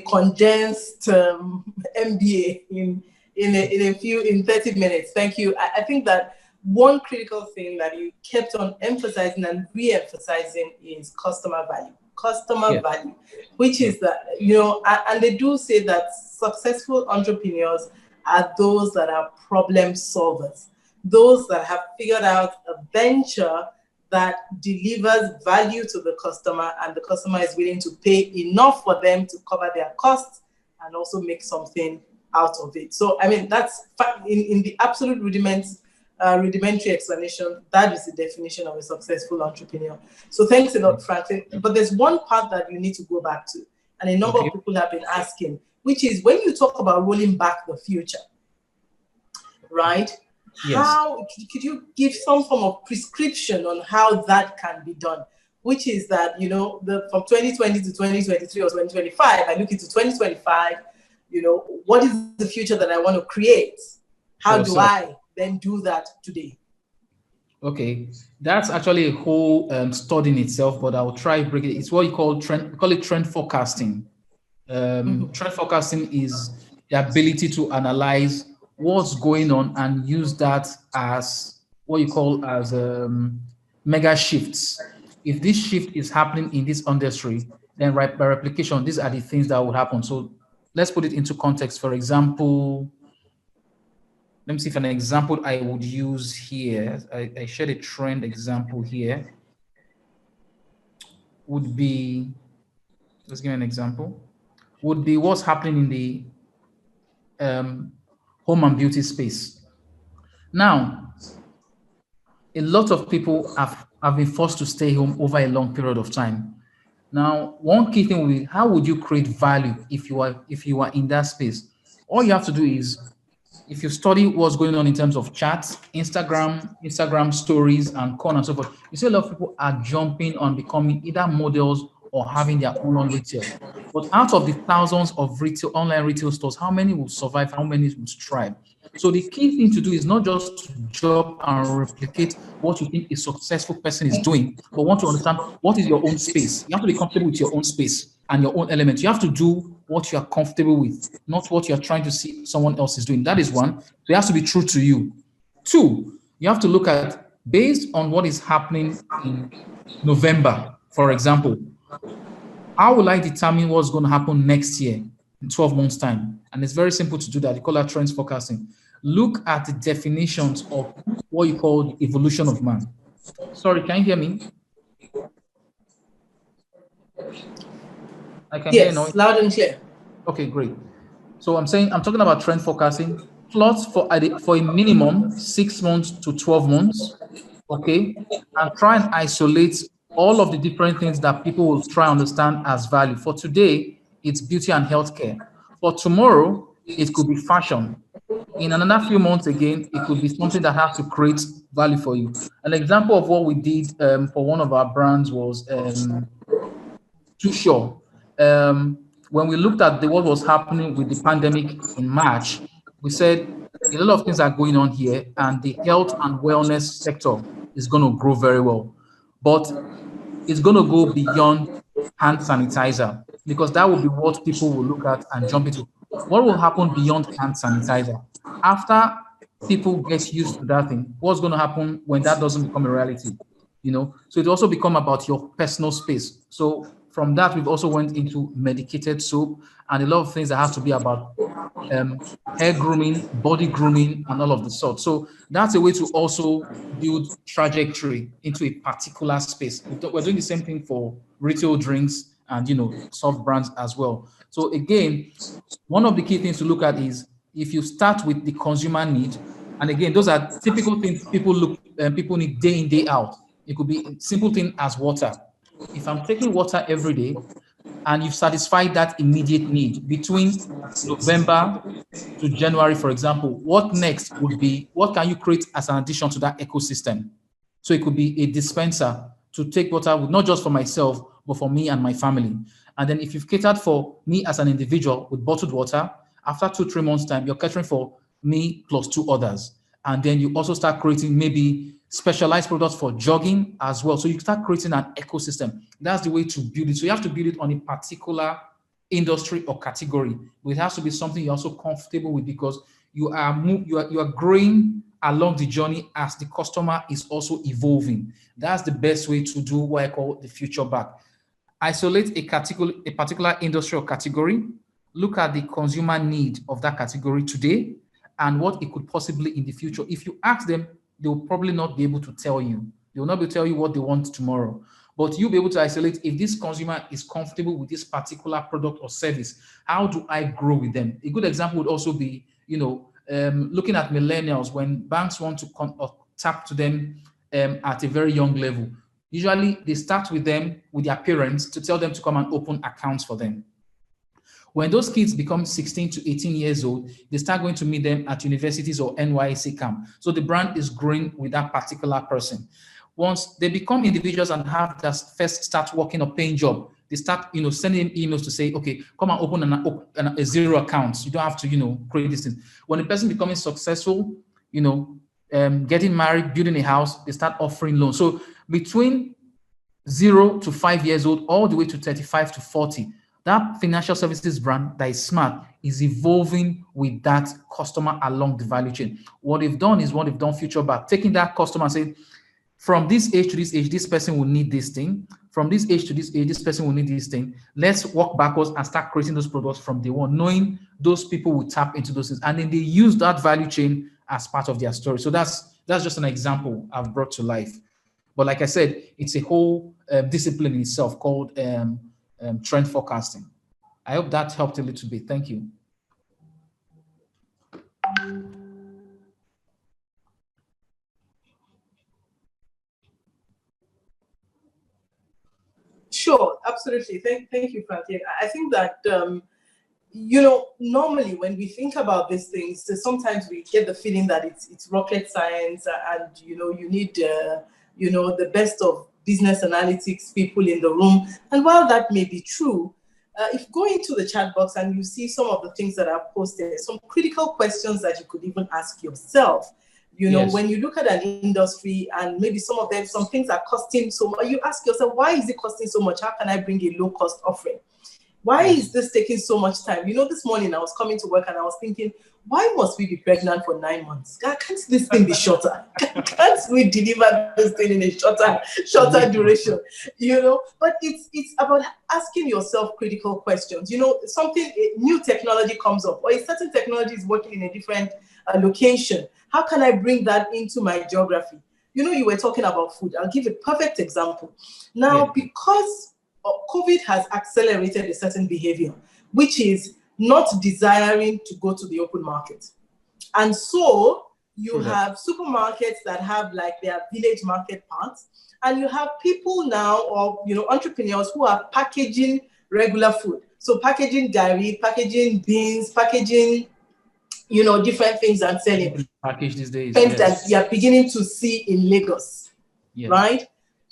S1: condensed MBA in 30 minutes. Thank you. I think that one critical thing that you kept on emphasizing and re-emphasizing is customer value. Value, which is that, and they do say that successful entrepreneurs are those that are problem solvers, those that have figured out a venture that delivers value to the customer, and the customer is willing to pay enough for them to cover their costs and also make something out of it. So, I mean, that's in the absolute rudimentary explanation, that is the definition of a successful entrepreneur. So thanks a lot, Franklin. But there's one part that you need to go back to, and a number of people have been asking, which is when you talk about rolling back the future, right? Yes. How could you give some form of prescription on how that can be done? Which is that, from 2020 to 2023 or 2025, I look into 2025, what is the future that I want to create? How do I then do that today?
S2: Okay, that's actually a whole study in itself, but I'll try break it. It's what you call we call it trend forecasting. Trend forecasting is the ability to analyze what's going on and use that as what you call as mega shifts. If this shift is happening in this industry, then by replication, these are the things that would happen. So let's put it into context. For example, let me see if an example I would use here. I shared a trend example here. Would be, let's give an example. Would be what's happening in the home and beauty space. Now, a lot of people have been forced to stay home over a long period of time. Now, one key thing will be, how would you create value if you are in that space? All you have to do is, if you study what's going on in terms of chats, Instagram stories, and so on and so forth, you see a lot of people are jumping on becoming either models or having their own retail. But out of the thousands of online retail stores, how many will survive? How many will strive? So the key thing to do is not just to jump and replicate what you think a successful person is doing, but want to understand what is your own space. You have to be comfortable with your own space and your own elements. You have to do what you are comfortable with, not what you are trying to see someone else is doing. That is one. So it has to be true to you. Two, you have to look at, based on what is happening in November, for example, how will I determine what's going to happen next year in 12 months' time? And it's very simple to do that. You call that trends forecasting. Look at the definitions of what you call the evolution of man. Sorry, can you hear me? I can hear you now.
S1: Loud and clear.
S2: Okay, great. So I'm talking about trend forecasting. plots for a minimum 6 months to 12 months, okay, and try and isolate all of the different things that people will try and understand as value. For today, it's beauty and healthcare. For tomorrow, it could be fashion. In another few months again, it could be something that has to create value for you. An example of what we did for one of our brands was Too Sure. When we looked at what was happening with the pandemic in March, we said a lot of things are going on here, and the health and wellness sector is going to grow very well. But it's going to go beyond hand sanitizer, because that will be what people will look at and jump into. What will happen beyond hand sanitizer? After people get used to that thing, what's going to happen when that doesn't become a reality? So it also become about your personal space. So from that, we've also went into medicated soap and a lot of things that have to be about hair grooming, body grooming, and all of the sort. So that's a way to also build trajectory into a particular space. We're doing the same thing for retail drinks and soft brands as well. So again, one of the key things to look at is if you start with the consumer need, and again, those are typical things people need day in, day out. It could be a simple thing as water. If I'm taking water every day and you've satisfied that immediate need between November to January, for example, what next would be, what can you create as an addition to that ecosystem? So it could be a dispenser to take water with, not just for myself, but for me and my family. And then if you've catered for me as an individual with bottled water, after 2-3 months time, you're catering for me plus 2 others. And then you also start creating maybe specialized products for jogging as well. So you start creating an ecosystem. That's the way to build it. So you have to build it on a particular industry or category. But it has to be something you're also comfortable with, because you are growing along the journey as the customer is also evolving. That's the best way to do what I call the future back. Isolate a particular industry or category, look at the consumer need of that category today and what it could possibly in the future. If you ask them, they will probably not be able to tell you. They will not be able to tell you what they want tomorrow. But you'll be able to isolate, if this consumer is comfortable with this particular product or service, how do I grow with them? A good example would also be, looking at millennials when banks want to tap to them at a very young level. Usually they start with them, with their parents, to tell them to come and open accounts for them. When those kids become 16 to 18 years old, they start going to meet them at universities or NYSC camp. So the brand is growing with that particular person. Once they become individuals and have that first start working or paying job, they start, sending emails to say, okay, come and open a zero account. You don't have to, create this thing. When a person becoming successful, getting married, building a house, they start offering loans. So between 0 to 5 years old, all the way to 35 to 40, that financial services brand that is smart is evolving with that customer along the value chain. What they've done is what they've done future back, taking that customer and saying, from this age to this age, this person will need this thing. From this age to this age, this person will need this thing. Let's walk backwards and start creating those products from day one, knowing those people will tap into those things. And then they use that value chain as part of their story. So that's just an example I've brought to life. But like I said, it's a whole discipline in itself called trend forecasting. I hope that helped a little bit. Thank you.
S1: Sure, absolutely. Thank you, Frankie. I think that, normally when we think about these things, sometimes we get the feeling that it's rocket science and, you need, the best of business analytics people in the room. And while that may be true, if you go into the chat box and you see some of the things that are posted, some critical questions that you could even ask yourself.
S2: Yes.
S1: When you look at an industry and maybe some things are costing so much, you ask yourself, why is it costing so much? How can I bring a low cost offering? Why is this taking so much time? This morning I was coming to work and I was thinking, why must we be pregnant for 9 months? Can't this thing be shorter? Can't we deliver this thing in a shorter duration? But it's about asking yourself critical questions. New technology comes up, or a certain technology is working in a different location. How can I bring that into my geography? You were talking about food. I'll give a perfect example. Now, because COVID has accelerated a certain behavior, which is not desiring to go to the open market. And so you
S2: True that.
S1: have supermarkets that have like their village market parts, and you have people now, or entrepreneurs who are packaging regular food. So packaging dairy, packaging beans, packaging different things and selling.
S2: Package these days,
S1: Things that
S2: yes.
S1: you are beginning to see in Lagos,
S2: Yeah.
S1: right?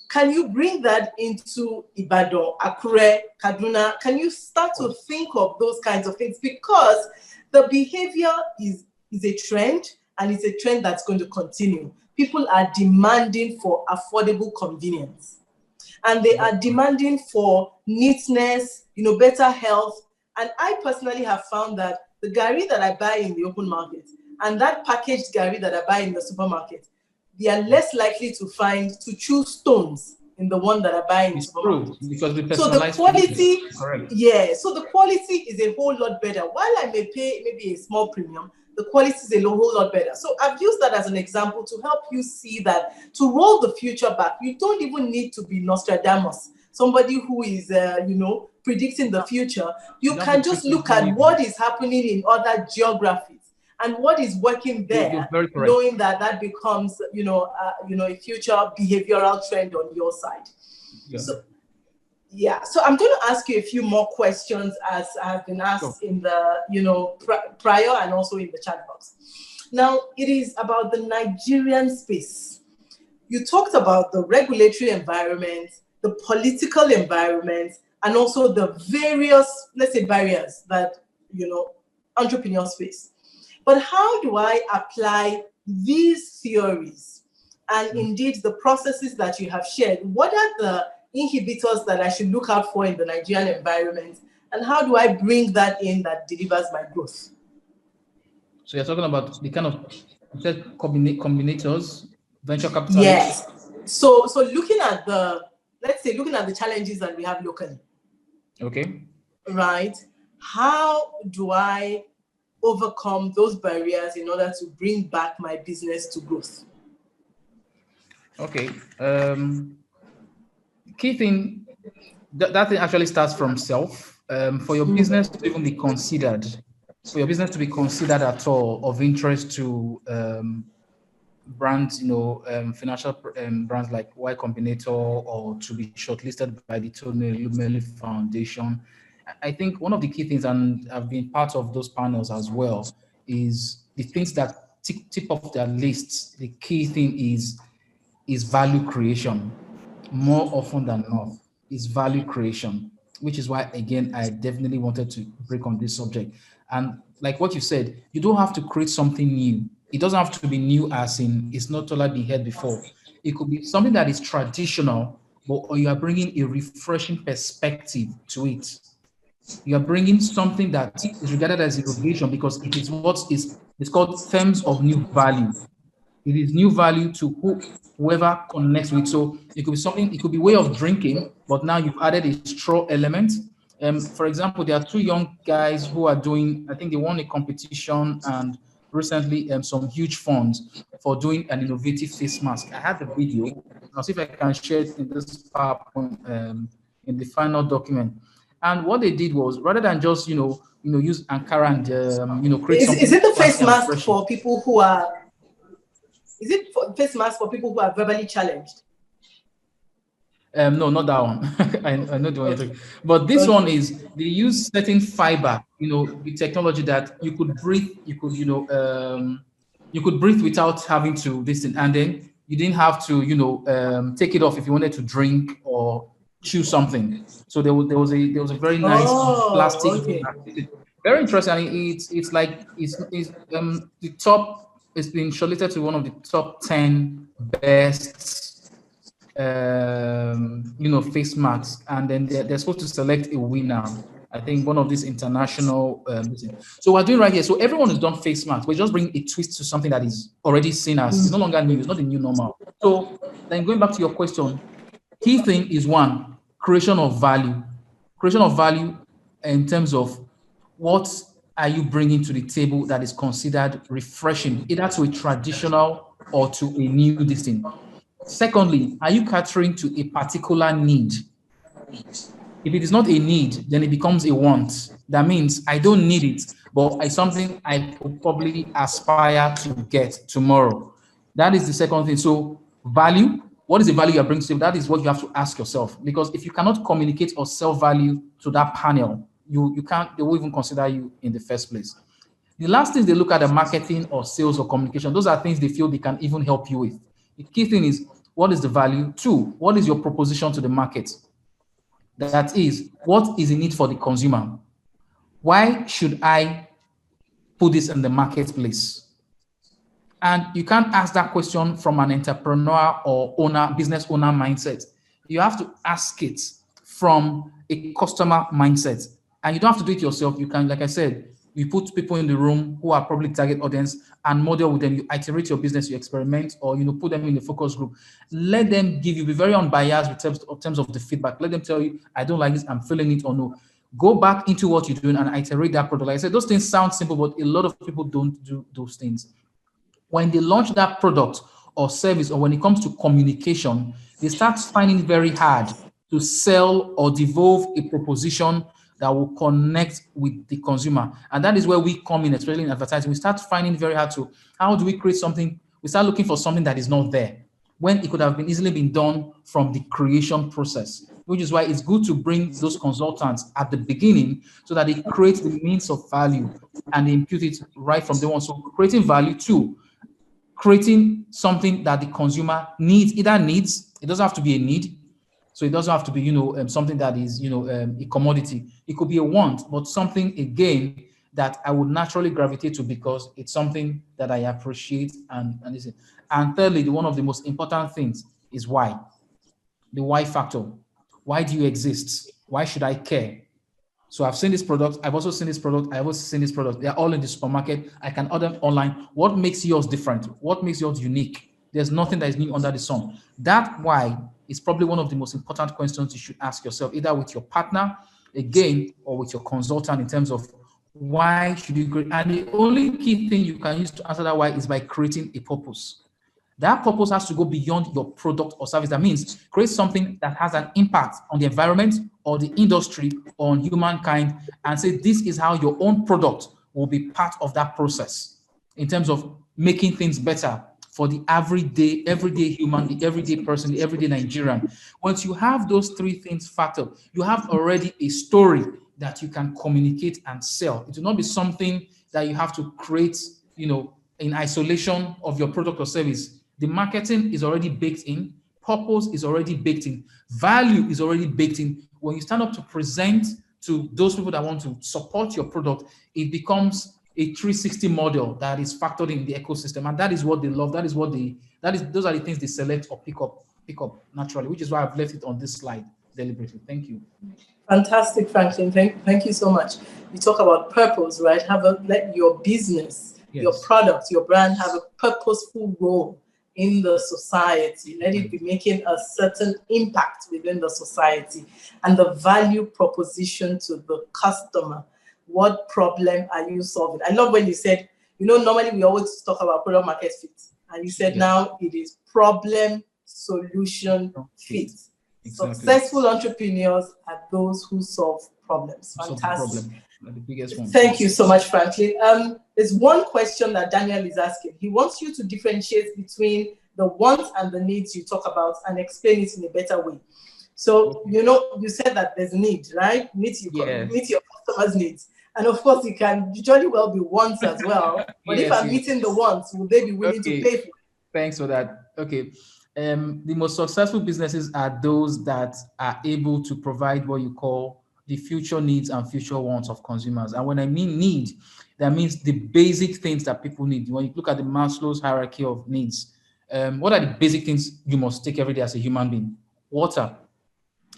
S1: Can you bring that into Ibadan, Akure, Kaduna? Can you start to think of those kinds of things? Because the behavior is a trend, and it's a trend that's going to continue. People are demanding for affordable convenience, and they are demanding for neatness, better health. And I personally have found that the gari that I buy in the open market and that packaged gari that I buy in the supermarket, they are less likely to choose stones in the one that I buy in the supermarket.
S2: True, because we
S1: So the
S2: personalize
S1: quality,
S2: correct.
S1: yeah, so the quality is a whole lot better. While I may pay maybe a small premium, the quality is a whole lot better. So I've used that as an example to help you see that to roll the future back, you don't even need to be Nostradamus, somebody who is, predicting the future. You can just look at what is happening in other geographies and what is working there, knowing that becomes, a future behavioral trend on your side. Yeah. So I'm going to ask you a few more questions as have been asked in the, prior and also in the chat box. Now, it is about the Nigerian space. You talked about the regulatory environment, the political environment, and also the various, let's say, barriers that, entrepreneurs face. But how do I apply these theories and indeed the processes that you have shared? What are the inhibitors that I should look out for in the Nigerian environment, and how do I bring that in that delivers my growth?
S2: So you're talking about the kind of combinators, venture capitalists?
S1: Yes. So looking at the challenges that we have locally.
S2: Okay.
S1: Right. How do I overcome those barriers in order to bring back my business to growth?
S2: Okay. Key thing, that thing actually starts from self. For your business to even be considered, at all of interest to brands, financial brands like Y Combinator, or to be shortlisted by the Tony Lumeli Foundation. I think one of the key things, and I've been part of those panels as well, is the things that tip off their lists. The key thing is value creation. More often than not, is value creation, which is why, again, I definitely wanted to break on this subject. And like what you said, you don't have to create something new. It doesn't have to be new as in it's not totally been heard before. It could be something that is traditional, but you are bringing a refreshing perspective to it. You are bringing something that is regarded as innovation because it is it's called terms of new value. It is new value to whoever connects with. So it could be something, it could be way of drinking, but now you've added a straw element. For example, there are two young guys who are doing, I think they won a competition and recently some huge funds for doing an innovative face mask. I had the video. I'll see if I can share it in this PowerPoint in the final document. And what they did was, rather than just use Ankara and create something.
S1: Is it the face mask for people who are? Is it face mask for people who are verbally challenged?
S2: No, not that one. I know the one you're talking. But this one is, they use certain fiber, with technology that you could breathe, you could breathe without having to listen, and then you didn't have to, take it off if you wanted to drink or chew something. So there was a very nice plastic.
S1: Okay.
S2: Very interesting. It's the top. It's been shortlisted to one of the top 10 best, face masks, and then they're supposed to select a winner. I think one of these international. So we're doing right here. So everyone has done face masks. We just bring a twist to something that is already seen as it's no longer new. It's not the new normal. So then going back to your question, key thing is one, creation of value. Creation of value in terms of what are you bringing to the table that is considered refreshing, either to a traditional or to a new distinct. Secondly, are you catering to a particular need? If it is not a need, then it becomes a want. That means I don't need it, but it's something I could probably aspire to get tomorrow. That is the second thing. So value, what is the value you're bringing to it? That is what you have to ask yourself. Because if you cannot communicate or sell value to that panel, you can't, they won't even consider you in the first place. The last things they look at are marketing or sales or communication. Those are things they feel they can even help you with. The key thing is, what is the value? Two, what is your proposition to the market? That is, what is in it for the consumer? Why should I put this in the marketplace? And you can't ask that question from an entrepreneur or owner, business owner mindset. You have to ask it from a customer mindset. And you don't have to do it yourself. You can, like I said, you put people in the room who are probably target audience and model with them. You iterate your business, you experiment, or put them in the focus group. Let them give you, be very unbiased in terms of the feedback. Let them tell you, I don't like this, I'm feeling it or no. Go back into what you're doing and iterate that product. Like I said, those things sound simple, but a lot of people don't do those things. When they launch that product or service, or when it comes to communication, they start finding it very hard to sell or devolve a proposition that will connect with the consumer. And that is where we come in, especially in advertising. We start finding it very hard to, how do we create something? We start looking for something that is not there, when it could have been easily been done from the creation process, which is why it's good to bring those consultants at the beginning so that they create the means of value and they impute it right from the one. So creating value too, creating something that the consumer needs, it doesn't have to be a need. So it doesn't have to be, something that is, a commodity. It could be a want, but something, again, that I would naturally gravitate to because it's something that I appreciate. And thirdly, one of the most important things is why. The why factor. Why do you exist? Why should I care? So I've seen this product. I've also seen this product. I've also seen this product. They're all in the supermarket. I can order online. What makes yours different? What makes yours unique? There's nothing that is new under the sun. That why is probably one of the most important questions you should ask yourself, either with your partner, again, or with your consultant, in terms of why should you create? And the only key thing you can use to answer that why is by creating a purpose. That purpose has to go beyond your product or service. That means create something that has an impact on the environment or the industry or on humankind, and say this is how your own product will be part of that process in terms of making things better for the everyday human, the everyday person, the everyday Nigerian. Once you have those three things factored, you have already a story that you can communicate and sell. It will not be something that you have to create, in isolation of your product or service. The marketing is already baked in. Purpose is already baked in. Value is already baked in. When you stand up to present to those people that want to support your product, it becomes a 360 model that is factored in the ecosystem. And that is what they love. Those are the things they select or pick up naturally, which is why I've left it on this slide deliberately. Thank you.
S1: Fantastic, Franklin. Thank you so much. You talk about purpose, right? Let your business, yes, your product, your brand have a purposeful role in the society. Let it be making a certain impact within the society. And the value proposition to the customer. What problem are you solving? I love when you said, normally we always talk about product market fit. And you said, yes, now it is problem solution fit. Exactly. Successful entrepreneurs are those who solve problems. Fantastic.
S2: The biggest one.
S1: Thank you so much, Franklin. There's one question that Daniel is asking. He wants you to differentiate between the wants and the needs you talk about and explain it in a better way. So, you said that there's a need, right? Meet your customers' needs. And of course, it can jolly well be wants as well. But yes, if I'm meeting the wants, will they be willing to pay for it?
S2: Thanks for that. Okay. The most successful businesses are those that are able to provide what you call the future needs and future wants of consumers. And when I mean need, that means the basic things that people need. When you look at the Maslow's hierarchy of needs, what are the basic things you must take every day as a human being? Water.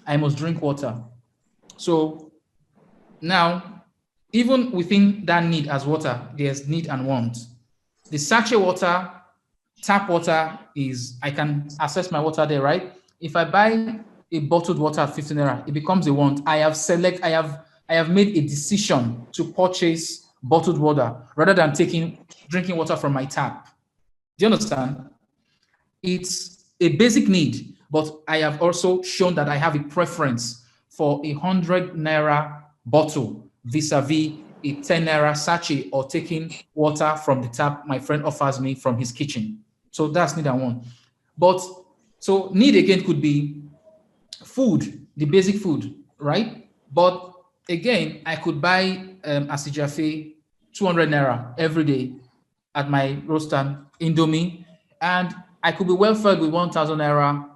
S2: I must drink water. So now, even within that need as water, there's need and want. The sachet water, tap water is, I can access my water there, right? If I buy a bottled water at 15 naira, it becomes a want. I have made a decision to purchase bottled water rather than drinking water from my tap. Do you understand? It's a basic need, but I have also shown that I have a preference for 100 naira bottle vis-a-vis a 10 naira sachet, or taking water from the tap my friend offers me from his kitchen. So that's need and want. But so need again could be food, the basic food, right? But again, I could buy asijafe 200 naira every day at my roast stand, Indomie, and I could be well fed with 1,000 naira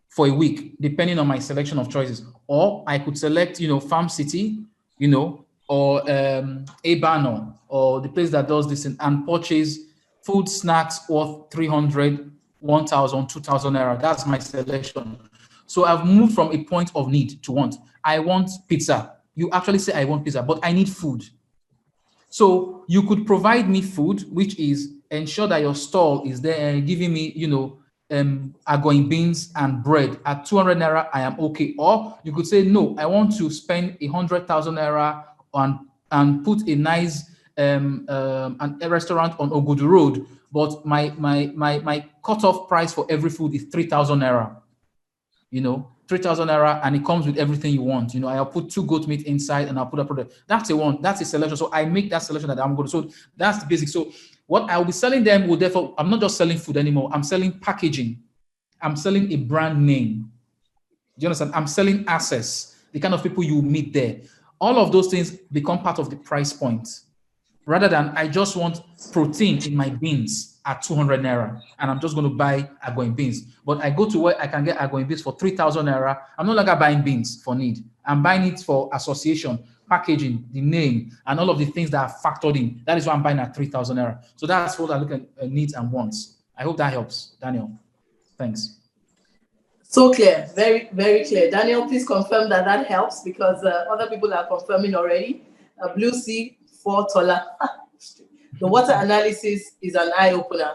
S2: for a week, depending on my selection of choices. Or I could select, Farm City, or Abano, or the place that does this, and purchase food snacks worth 300, 1,000, 2,000 naira. That's my selection. So I've moved from a point of need to want. I want pizza. You actually say I want pizza, but I need food. So you could provide me food, which is ensure that your stall is there and giving me, agoing beans and bread at 200 naira. I am okay. Or you could say, no, I want to spend 100,000 naira on and put a nice a restaurant on Ogudu Road, but my cutoff price for every food is 3,000 naira. 3,000 naira, and it comes with everything you want. I'll put 2 goat meat inside and I'll put a product. That's a selection. So I make that selection that I'm going to. So that's the basic. So what I'll be selling them will therefore, I'm not just selling food anymore. I'm selling packaging. I'm selling a brand name. Do you understand? I'm selling access, the kind of people you meet there. All of those things become part of the price point, rather than I just want protein in my beans at 200 naira and I'm just going to buy agoing beans. But I go to where I can get agoing beans for 3,000 naira. I'm no longer buying beans for need. I'm buying it for association, packaging, the name, and all of the things that are factored in. That is why I'm buying at 3,000 naira. So that's what I look at needs and wants. I hope that helps, Daniel. Thanks.
S1: So clear, very, very clear. Daniel, please confirm that helps, because other people are confirming already. Blue Sea, 4 Tola. The water analysis is an eye-opener.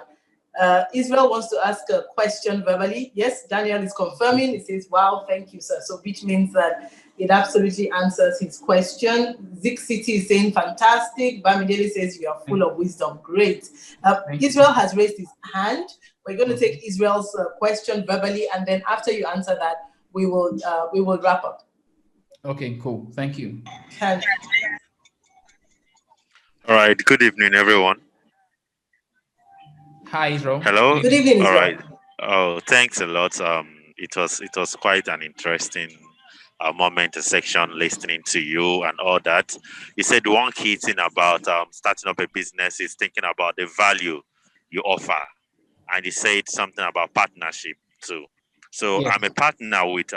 S1: Israel wants to ask a question verbally. Yes, Daniel is confirming. He says, wow, thank you, sir. So which means that it absolutely answers his question. Zik City is saying, fantastic. Bamidele says, you are full of wisdom. Great. Israel has raised his hand. We're going to take Israel's question verbally, and then after you answer that, we will wrap up.
S2: Okay, cool. Thank you.
S3: All right. Good evening, everyone.
S2: Hi, Israel.
S3: Hello.
S1: Good evening, Israel.
S3: All right. Oh, thanks a lot. It was quite an interesting moment, a section listening to you and all that. You said one key thing about starting up a business is thinking about the value you offer, and you said something about partnership too. So
S2: Yes.
S3: I'm a partner with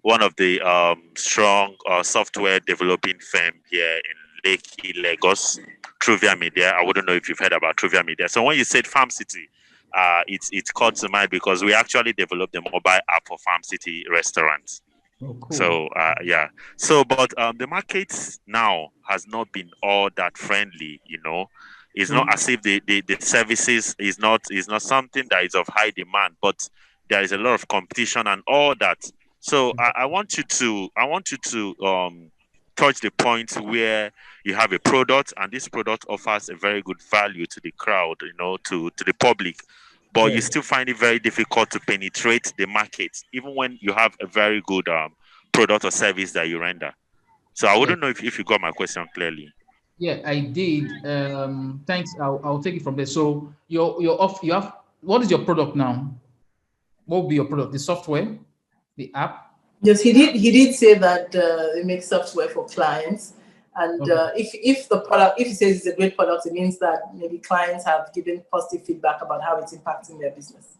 S3: one of the strong software developing firm here in Lekki, Lagos, Truvia Media. I wouldn't know if you've heard about Truvia Media. So when you said Farm City, it's caught to mind because we actually developed a mobile app for Farm City restaurants.
S2: Oh, cool.
S3: So yeah. So but the market now has not been all that friendly. It's not as if the services is not something that is of high demand, but there is a lot of competition and all that. So I want you to touch the point where you have a product and this product offers a very good value to the crowd, to the public, but you still find it very difficult to penetrate the market, even when you have a very good product or service that you render. So I wouldn't know if you got my question clearly.
S2: Yeah, I did. Thanks. I'll take it from there. So you're off. You have, what is your product now? What will be your product? The software, the app?
S1: Yes, he did say that he makes software for clients, and if the product, if he says it's a great product, it means that maybe clients have given positive feedback about how it's impacting their business.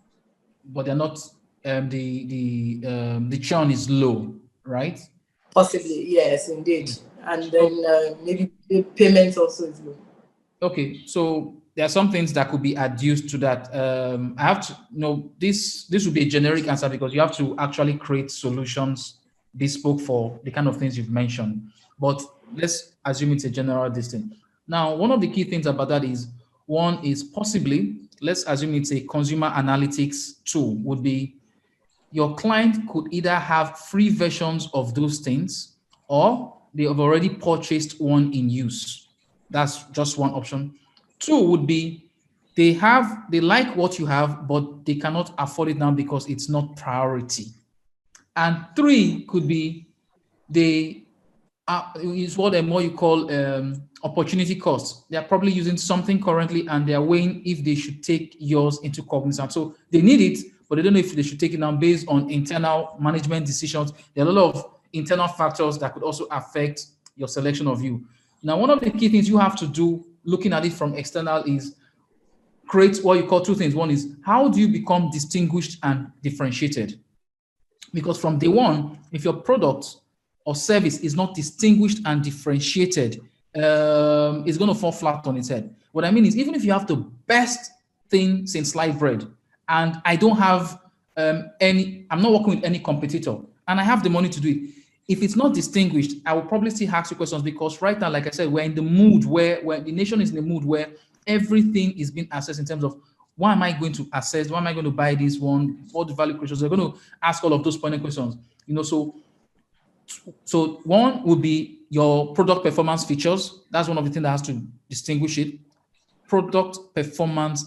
S2: But they're not. The churn is low, right?
S1: Possibly, yes, indeed, and then maybe the payment also is low.
S2: Okay, so there are some things that could be adduced to that. I have to know this would be a generic answer because you have to actually create solutions bespoke for the kind of things you've mentioned. But let's assume it's a general distance. Now, one of the key things about that is, one is possibly, let's assume it's a consumer analytics tool, would be your client could either have free versions of those things or they have already purchased one in use. That's just one option. Two would be they like what you have, but they cannot afford it now because it's not priority. And 3 could be the is what more you call opportunity cost. They are probably using something currently and they are weighing if they should take yours into cognizance. So they need it, but they don't know if they should take it now based on internal management decisions. There are a lot of internal factors that could also affect your selection of you. Now, one of the key things you have to do looking at it from external is create what you call 2 things. One is, how do you become distinguished and differentiated? Because from day one, if your product or service is not distinguished and differentiated, it's going to fall flat on its head. What I mean is, even if you have the best thing since sliced bread, and I don't have I'm not working with any competitor, and I have the money to do it, if it's not distinguished, I will probably still ask you questions, because right now, like I said, we're in the mood where the nation is in the mood where everything is being assessed in terms of, why am I going to assess? Why am I going to buy this one? What the value questions? They're going to ask all of those pointed questions. So one would be your product performance features. That's one of the things that has to distinguish it. Product performance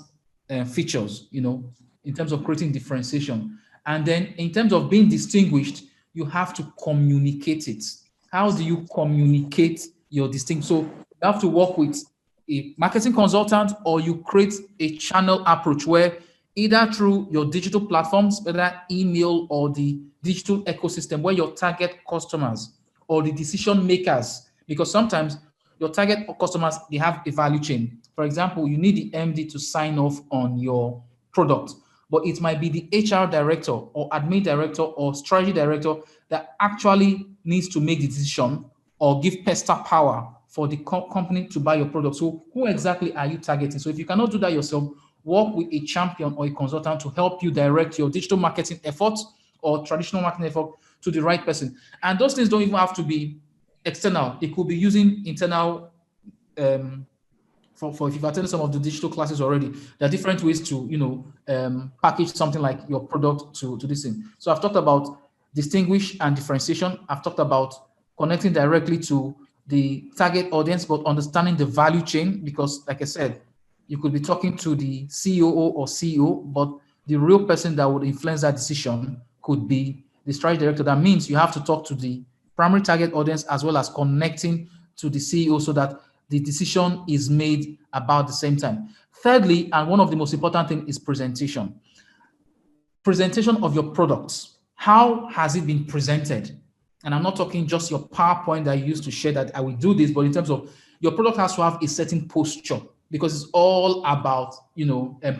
S2: features, in terms of creating differentiation. And then in terms of being distinguished, you have to communicate it. How do you communicate your distinct? So you have to work with a marketing consultant, or you create a channel approach where either through your digital platforms, whether email or the digital ecosystem, where your target customers or the decision makers, because sometimes your target customers, they have a value chain. For example, you need the MD to sign off on your product, but it might be the HR director or admin director or strategy director that actually needs to make the decision or give pester power for the company to buy your product. So who exactly are you targeting? So if you cannot do that yourself, work with a champion or a consultant to help you direct your digital marketing efforts or traditional marketing effort to the right person. And those things don't even have to be external. It could be using internal. For if you've attended some of the digital classes already, there are different ways to package something like your product to this thing. So I've talked about distinguish and differentiation. I've talked about connecting directly to the target audience, but understanding the value chain, because like I said, you could be talking to the COO or CEO, but the real person that would influence that decision could be the strategy director. That means you have to talk to the primary target audience as well as connecting to the CEO so that the decision is made about the same time. Thirdly, and one of the most important things, is presentation. Presentation of your products. How has it been presented? And I'm not talking just your PowerPoint that you used to share that I will do this, but in terms of your product has to have a certain posture, because it's all about,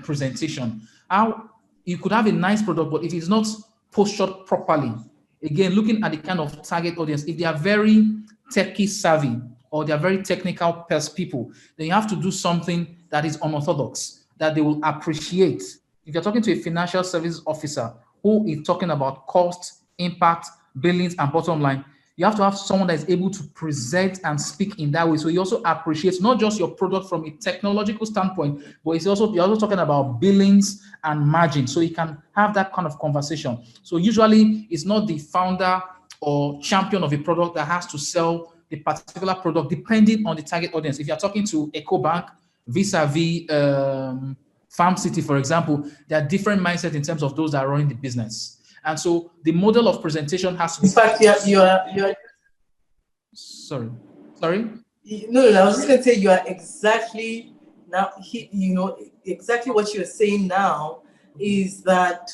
S2: presentation. How you could have a nice product, but if it's not postured properly, again, looking at the kind of target audience, if they are very techie savvy or they are very technical people, then you have to do something that is unorthodox, that they will appreciate. If you're talking to a financial services officer who is talking about cost, impact, billings, and bottom line, you have to have someone that is able to present and speak in that way. So he also appreciates not just your product from a technological standpoint, but you're also talking about billings and margin. So you can have that kind of conversation. So usually it's not the founder or champion of a product that has to sell the particular product, depending on the target audience. If you're talking to EcoBank vis-a-vis Farm City, for example, there are different mindsets in terms of those that are running the business. And so the model of presentation has to be.
S1: In fact, you're
S2: Sorry.
S1: No, I was just going to say you are exactly now. Exactly what you're saying now is that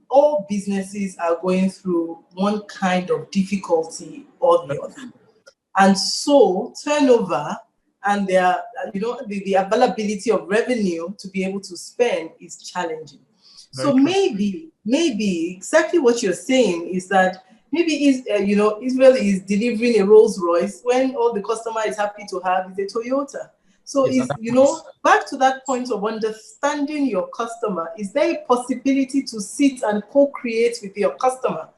S1: all businesses are going through one kind of difficulty or the other, and so turnover and the availability of revenue to be able to spend is challenging. So maybe exactly what you're saying is that maybe Israel is delivering a Rolls Royce when all the customer is happy to have is a Toyota. So
S2: Yes,
S1: back to that point of understanding your customer, is there a possibility to sit and co-create with your customer?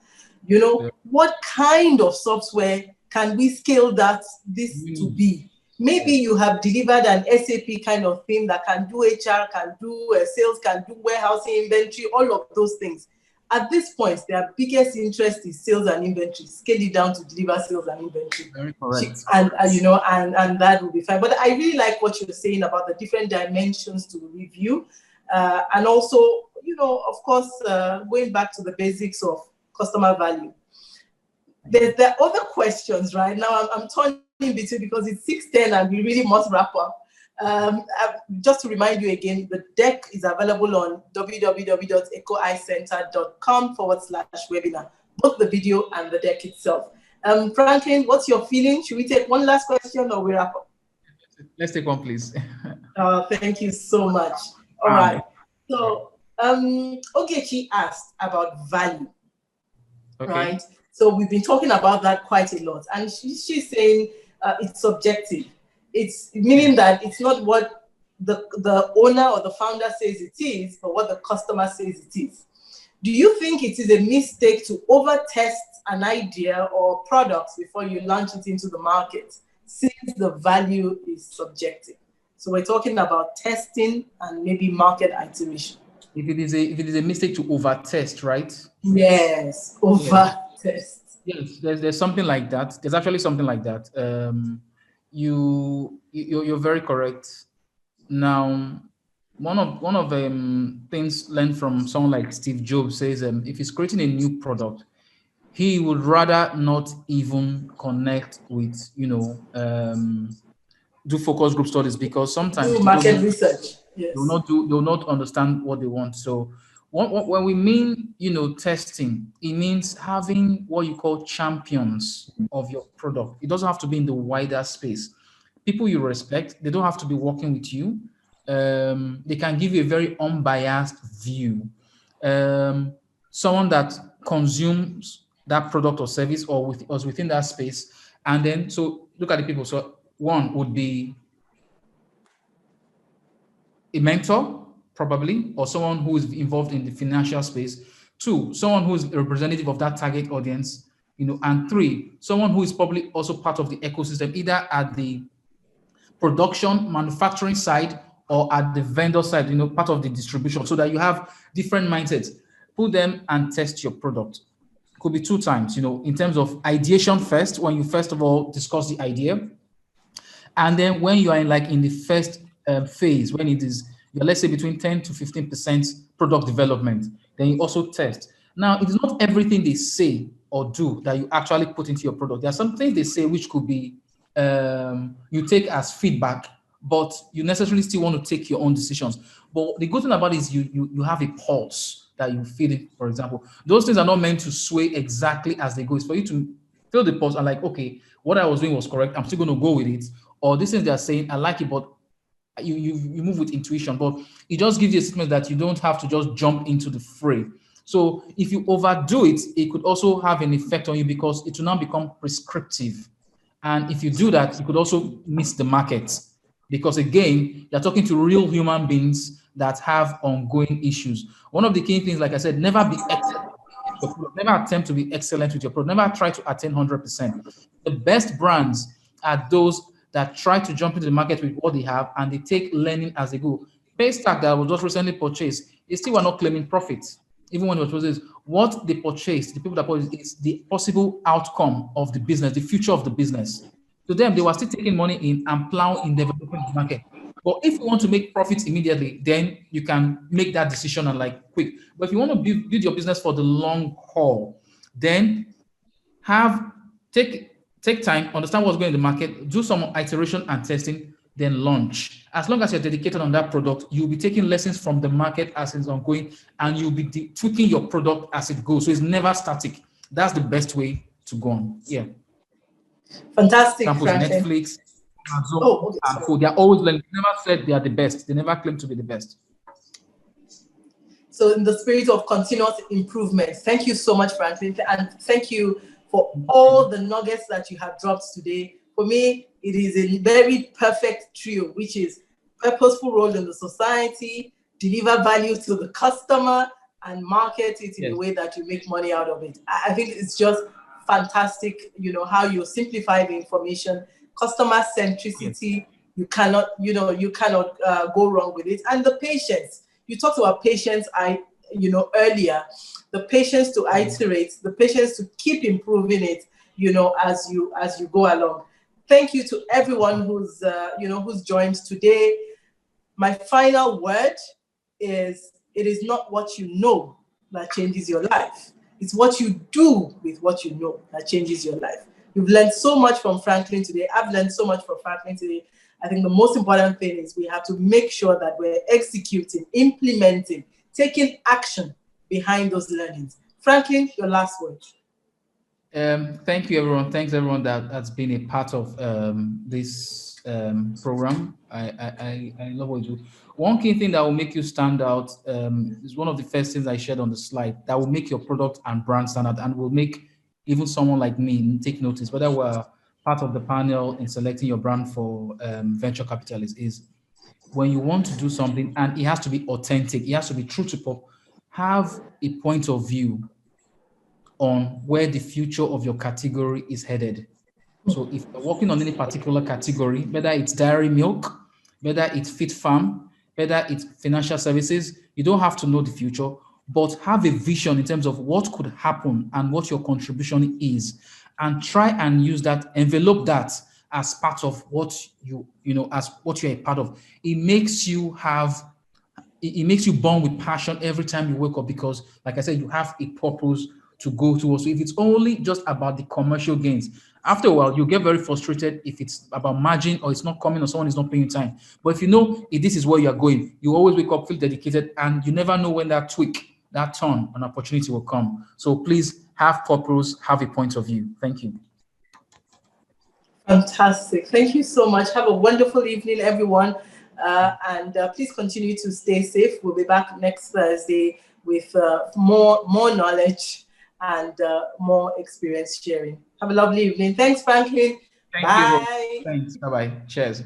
S1: What kind of software can we scale this to be? Maybe you have delivered an SAP kind of thing that can do HR, can do sales, can do warehousing, inventory, all of those things. At this point, their biggest interest is sales and inventory. Scale it down to deliver sales and inventory.
S2: Very correct.
S1: And that will be fine. But I really like what you're saying about the different dimensions to review. And also, of course, going back to the basics of customer value. There are other questions right now. I'm torn in between because it's 6:10 and we really must wrap up. Just to remind you again, the deck is available on www.ecoicenter.com/webinar, both the video and the deck itself. Franklin, what's your feeling? Should we take one last question or we wrap up?
S2: Let's take one, please.
S1: Thank you so much. All right. So Ogechi asked about value, right? So we've been talking about that quite a lot. And she's saying it's subjective. It's meaning that it's not what the owner or the founder says it is, but what the customer says it is. Do you think it is a mistake to over-test an idea or product before you launch it into the market, since the value is subjective? So we're talking about testing and maybe market iteration.
S2: If it is a mistake to over-test, right?
S1: Yes, over-test.
S2: Yes, there's something like that. There's actually something like that. You're very correct. Now, one of things learned from someone like Steve Jobs says, if he's creating a new product, he would rather not even connect with, do focus group studies, because sometimes
S1: do market research. Yes.
S2: They'll not understand what they want. So when we mean, testing, it means having what you call champions of your product. It doesn't have to be in the wider space. People you respect, they don't have to be working with you. They can give you a very unbiased view. Someone that consumes that product or service or within that space. And then, so look at the people. So one would be a mentor, probably, or someone who is involved in the financial space. Two, someone who is a representative of that target audience, and three, someone who is probably also part of the ecosystem, either at the production, manufacturing side or at the vendor side, part of the distribution, so that you have different mindsets. Put them and test your product. Could be 2 times, in terms of ideation first, when you first of all discuss the idea. And then when you are in the first phase, when it is, let's say between 10 to 15% product development, then you also test. Now, it is not everything they say or do that you actually put into your product. There are some things they say which could be, you take as feedback, but you necessarily still want to take your own decisions. But the good thing about it is you have a pulse that you feel it, for example. Those things are not meant to sway exactly as they go. It's for you to feel the pulse and okay, what I was doing was correct. I'm still going to go with it. Or these things they are saying, I like it, but you move with intuition. But it just gives you a statement that you don't have to just jump into the fray. So if you overdo it, it could also have an effect on you because it will now become prescriptive. And if you do that, you could also miss the market. Because again, you're talking to real human beings that have ongoing issues. One of the key things, like I said, never be excellent. Never attempt to be excellent with your product. Never try to attain 100%. The best brands are those that try to jump into the market with what they have and they take learning as they go. Paystack that was just recently purchased, they still were not claiming profits. Even when it was purchased, what they purchased, the people that purchased, is the possible outcome of the business, the future of the business. To them, they were still taking money in and plowing in developing the market. But if you want to make profits immediately, then you can make that decision and quick. But if you want to build your business for the long haul, then take time, understand what's going in the market, do some iteration and testing, then launch. As long as you're dedicated on that product, you'll be taking lessons from the market as it's ongoing, and you'll be tweaking your product as it goes. So it's never static. That's the best way to go on. Yeah.
S1: Fantastic.
S2: Netflix, Amazon, and so they're always learning. They never said they are the best. They never claim to be the best.
S1: So in the spirit of continuous improvement, thank you so much, Franklin, and thank you for all the nuggets that you have dropped today. For me, it is a very perfect trio, which is purposeful role in the society, deliver value to the customer, and market it in a way that you make money out of it. I think it's just fantastic, how you simplify the information, customer centricity. You cannot go wrong with it. And the patience. You talked about patience, earlier. The patience to iterate, the patience to keep improving it, as you go along. Thank you to everyone who's joined today. My final word is, it is not what you know that changes your life. It's what you do with what you know that changes your life. You've learned so much from Franklin today. I've learned so much from Franklin today. I think the most important thing is we have to make sure that we're executing, implementing, taking action behind those learnings. Franklin, your last word.
S2: Thank you, everyone. Thanks, everyone that has been a part of this program. I love what you do. One key thing that will make you stand out is one of the first things I shared on the slide that will make your product and brand stand out and will make even someone like me take notice, whether we're part of the panel in selecting your brand for venture capitalists, is when you want to do something and it has to be authentic, it has to be true to pop, have a point of view on where the future of your category is headed. So if you're working on any particular category, whether it's dairy milk, whether it's fit farm, whether it's financial services, you don't have to know the future, but have a vision in terms of what could happen and what your contribution is, and try and use that, envelope that as part of what as what you're a part of. It makes you burn with passion every time you wake up, because like I said, you have a purpose to go towards. So if it's only just about the commercial gains, after a while, you get very frustrated if it's about margin or it's not coming or someone is not paying you time. But if you know if this is where you're going, you always wake up, feel dedicated, and you never know when that tweak, that turn, an opportunity will come. So please have purpose, have a point of view. Thank you.
S1: Fantastic. Thank you so much. Have a wonderful evening, everyone. And please continue to stay safe. We'll be back next Thursday with more knowledge and more experience sharing. Have a lovely evening. Thanks, Franklin.
S2: Thank
S1: Bye.
S2: you. Thanks. Bye-bye. Cheers.